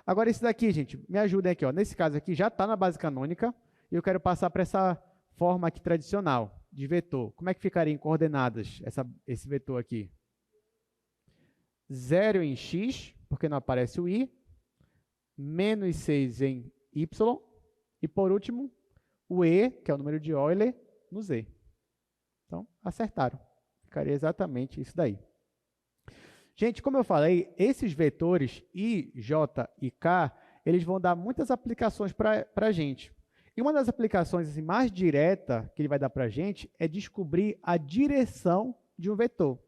Agora, esse daqui, gente, me ajudem aqui. Ó. Nesse caso aqui, já está na base canônica, e eu quero passar para essa forma aqui tradicional, de vetor. Como é que ficaria em coordenadas esse vetor aqui? 0 em x, porque não aparece o i, menos 6 em y, e por último, o e, que é o número de Euler, no z. Então, acertaram. Ficaria exatamente isso daí. Gente, como eu falei, esses vetores i, j e k, eles vão dar muitas aplicações para a gente. E uma das aplicações assim, mais direta que ele vai dar para a gente é descobrir a direção de um vetor.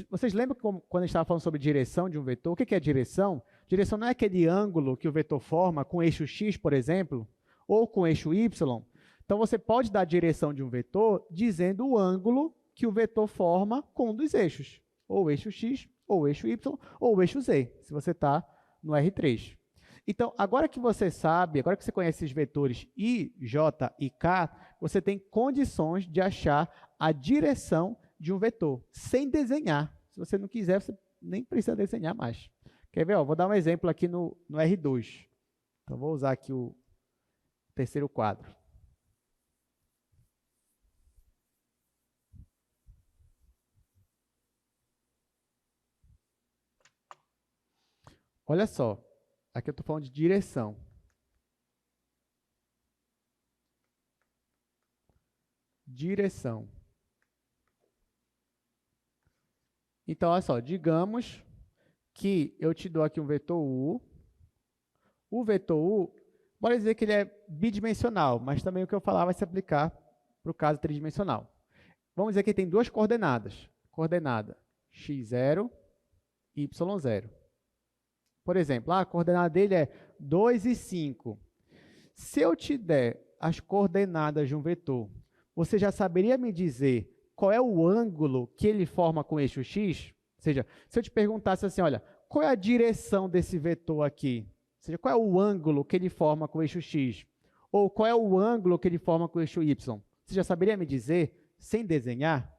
Vocês lembram quando a gente estava falando sobre direção de um vetor? O que é direção? Direção não é aquele ângulo que o vetor forma com eixo x, por exemplo, ou com eixo y. Então, você pode dar a direção de um vetor dizendo o ângulo que o vetor forma com um dos eixos, ou o eixo x, ou o eixo y, ou o eixo z, se você está no R3. Então, agora que você sabe, agora que você conhece esses vetores i, j e k, você tem condições de achar a direção de um vetor, sem desenhar. Se você não quiser, você nem precisa desenhar mais. Quer ver? Ó, vou dar um exemplo aqui no R2. Então, vou usar aqui o terceiro quadro. Olha só, aqui eu estou falando de direção. Direção. Então, olha só, digamos que eu te dou aqui um vetor U. O vetor U, bora dizer que ele é bidimensional, mas também o que eu falar vai se aplicar para o caso tridimensional. Vamos dizer que ele tem duas coordenadas. Coordenada x0, y0. Por exemplo, a coordenada dele é 2 e 5. Se eu te der as coordenadas de um vetor, você já saberia me dizer qual é o ângulo que ele forma com o eixo x? Ou seja, se eu te perguntasse assim, olha, qual é a direção desse vetor aqui? Ou seja, qual é o ângulo que ele forma com o eixo x? Ou qual é o ângulo que ele forma com o eixo y? Você já saberia me dizer sem desenhar?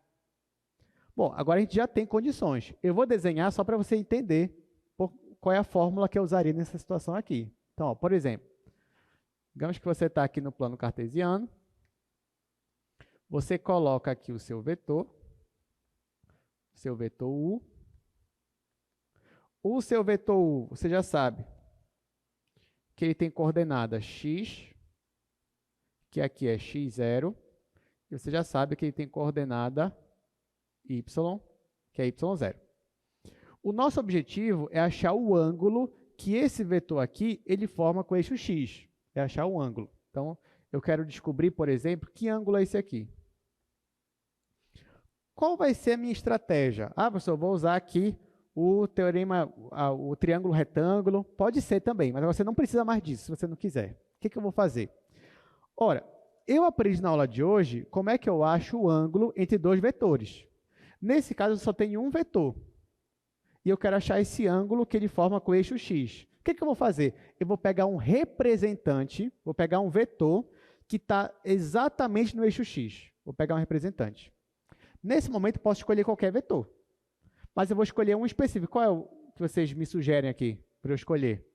Bom, agora a gente já tem condições. Eu vou desenhar só para você entender qual é a fórmula que eu usaria nessa situação aqui. Então, ó, por exemplo, digamos que você está aqui no plano cartesiano, você coloca aqui o seu vetor U. O seu vetor U, você já sabe que ele tem coordenada x, que aqui é x0, e você já sabe que ele tem coordenada y, que é y0. O nosso objetivo é achar o ângulo que esse vetor aqui ele forma com o eixo x. É achar o ângulo. Então, eu quero descobrir, por exemplo, que ângulo é esse aqui. Qual vai ser a minha estratégia? Ah, professor, eu vou usar aqui o teorema, o triângulo retângulo. Pode ser também, mas você não precisa mais disso, se você não quiser. O que eu vou fazer? Ora, eu aprendi na aula de hoje como é que eu acho o ângulo entre dois vetores. Nesse caso, eu só tenho um vetor. E eu quero achar esse ângulo que ele forma com o eixo x. O que eu vou fazer? Eu vou pegar um representante, vou pegar um vetor que está exatamente no eixo x. Vou pegar um representante. Nesse momento, eu posso escolher qualquer vetor. Mas eu vou escolher um específico. Qual é o que vocês me sugerem aqui para eu escolher?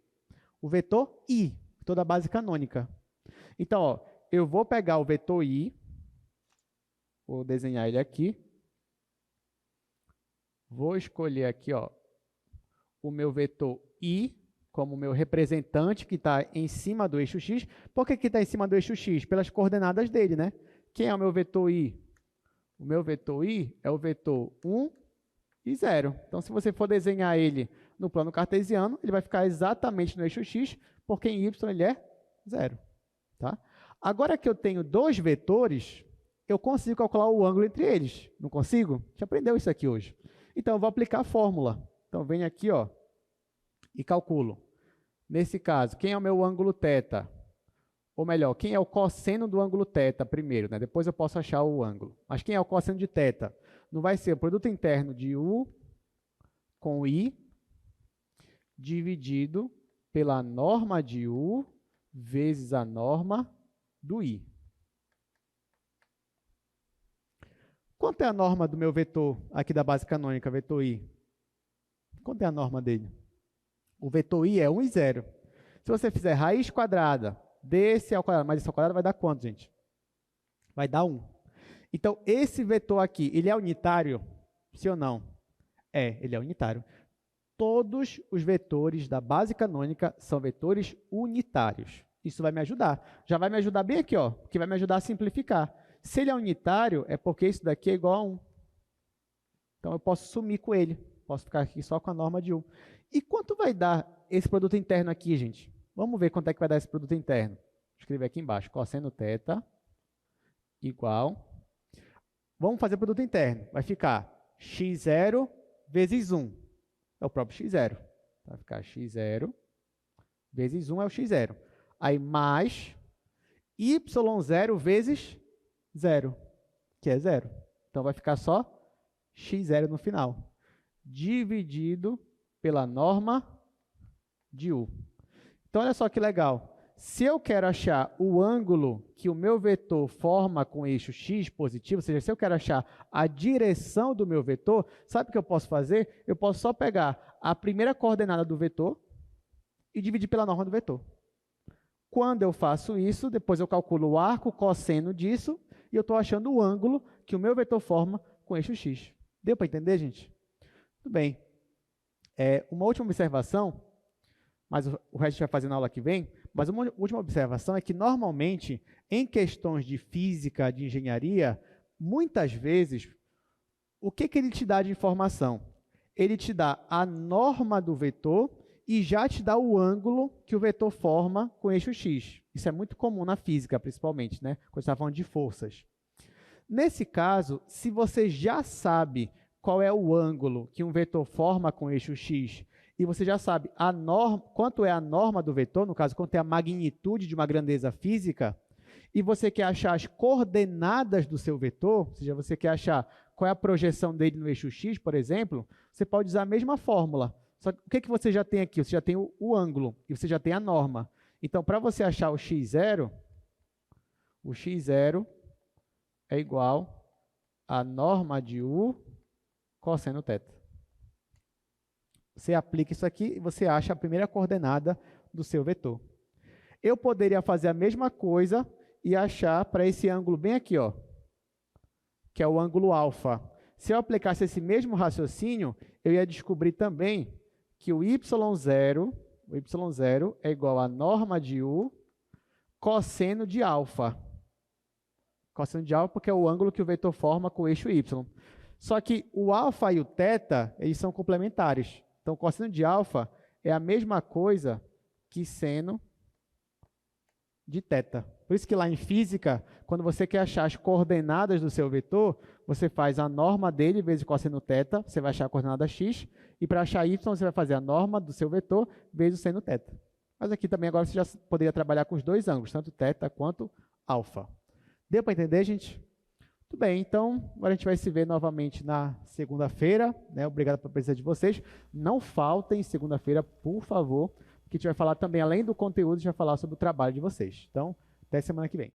O vetor i, vetor da base canônica. Então, ó, eu vou pegar o vetor i, vou desenhar ele aqui. Vou escolher aqui, ó, o meu vetor i como meu representante, que está em cima do eixo x. Por que está em cima do eixo x? Pelas coordenadas dele, né? Quem é o meu vetor i? O meu vetor i é o vetor 1 e 0. Então, se você for desenhar ele no plano cartesiano, ele vai ficar exatamente no eixo x, porque em y ele é 0. Tá? Agora que eu tenho dois vetores, eu consigo calcular o ângulo entre eles. Não consigo? A gente aprendeu isso aqui hoje. Então, eu vou aplicar a fórmula. Então, venho aqui, ó, e calculo. Nesse caso, quem é o meu ângulo θ? Ou melhor, quem é o cosseno do ângulo θ primeiro, né? Depois eu posso achar o ângulo. Mas quem é o cosseno de θ? Não vai ser o produto interno de U com I dividido pela norma de U vezes a norma do I. Quanto é a norma do meu vetor aqui da base canônica, vetor I? Quanto é a norma dele? O vetor I é 1 e 0. Se você fizer raiz quadrada desse ao quadrado, mas esse ao quadrado vai dar quanto, gente? Vai dar 1. Então, esse vetor aqui, ele é unitário? Sim ou não? Ele é unitário. Todos os vetores da base canônica são vetores unitários. Isso vai me ajudar. Já vai me ajudar bem aqui, ó, que vai me ajudar a simplificar. Se ele é unitário, é porque isso daqui é igual a 1. Então, eu posso sumir com ele. Posso ficar aqui só com a norma de 1. E quanto vai dar esse produto interno aqui, gente? Vamos ver quanto é que vai dar esse produto interno. Vou escrever aqui embaixo. Cosseno θ igual. Vamos fazer o produto interno. Vai ficar x0 vezes 1. É o próprio x0. Vai ficar x0 vezes 1 é o x0. Aí mais y0 vezes 0, que é 0. Então, vai ficar só x0 no final, dividido pela norma de U. Então, olha só que legal. Se eu quero achar o ângulo que o meu vetor forma com o eixo x positivo, ou seja, se eu quero achar a direção do meu vetor, sabe o que eu posso fazer? Eu posso só pegar a primeira coordenada do vetor e dividir pela norma do vetor. Quando eu faço isso, depois eu calculo o arco cosseno disso e eu estou achando o ângulo que o meu vetor forma com o eixo x. Deu para entender, gente? Tudo bem. Uma última observação, mas o resto a gente vai fazer na aula que vem, mas uma última observação é que, normalmente, em questões de física, de engenharia, muitas vezes, o que ele te dá de informação? Ele te dá a norma do vetor e já te dá o ângulo que o vetor forma com o eixo x. Isso é muito comum na física, principalmente, né? Quando você está falando de forças. Nesse caso, se você já sabe qual é o ângulo que um vetor forma com o eixo x, e você já sabe quanto é a norma do vetor, no caso, quanto é a magnitude de uma grandeza física, e você quer achar as coordenadas do seu vetor, ou seja, você quer achar qual é a projeção dele no eixo x, por exemplo, você pode usar a mesma fórmula. Só que o que você já tem aqui? Você já tem o ângulo e você já tem a norma. Então, para você achar o x0 é igual a norma de U cosseno θ. Você aplica isso aqui e você acha a primeira coordenada do seu vetor. Eu poderia fazer a mesma coisa e achar para esse ângulo bem aqui, ó, que é o ângulo alfa. Se eu aplicasse esse mesmo raciocínio, eu ia descobrir também que o y0 é igual a norma de U cosseno de alfa. Cosseno de alfa porque é o ângulo que o vetor forma com o eixo y. Só que o alfa e o θ, eles são complementares. Então, cosseno de alfa é a mesma coisa que seno de θ. Por isso que lá em física, quando você quer achar as coordenadas do seu vetor, você faz a norma dele vezes cosseno θ, você vai achar a coordenada x, e para achar y, você vai fazer a norma do seu vetor vezes o seno θ. Mas aqui também agora você já poderia trabalhar com os dois ângulos, tanto θ quanto alfa. Deu para entender, gente? Muito bem, então agora a gente vai se ver novamente na segunda-feira, né? Obrigado pela presença de vocês. Não faltem segunda-feira, por favor, porque a gente vai falar também, além do conteúdo, a gente vai falar sobre o trabalho de vocês. Então, até semana que vem.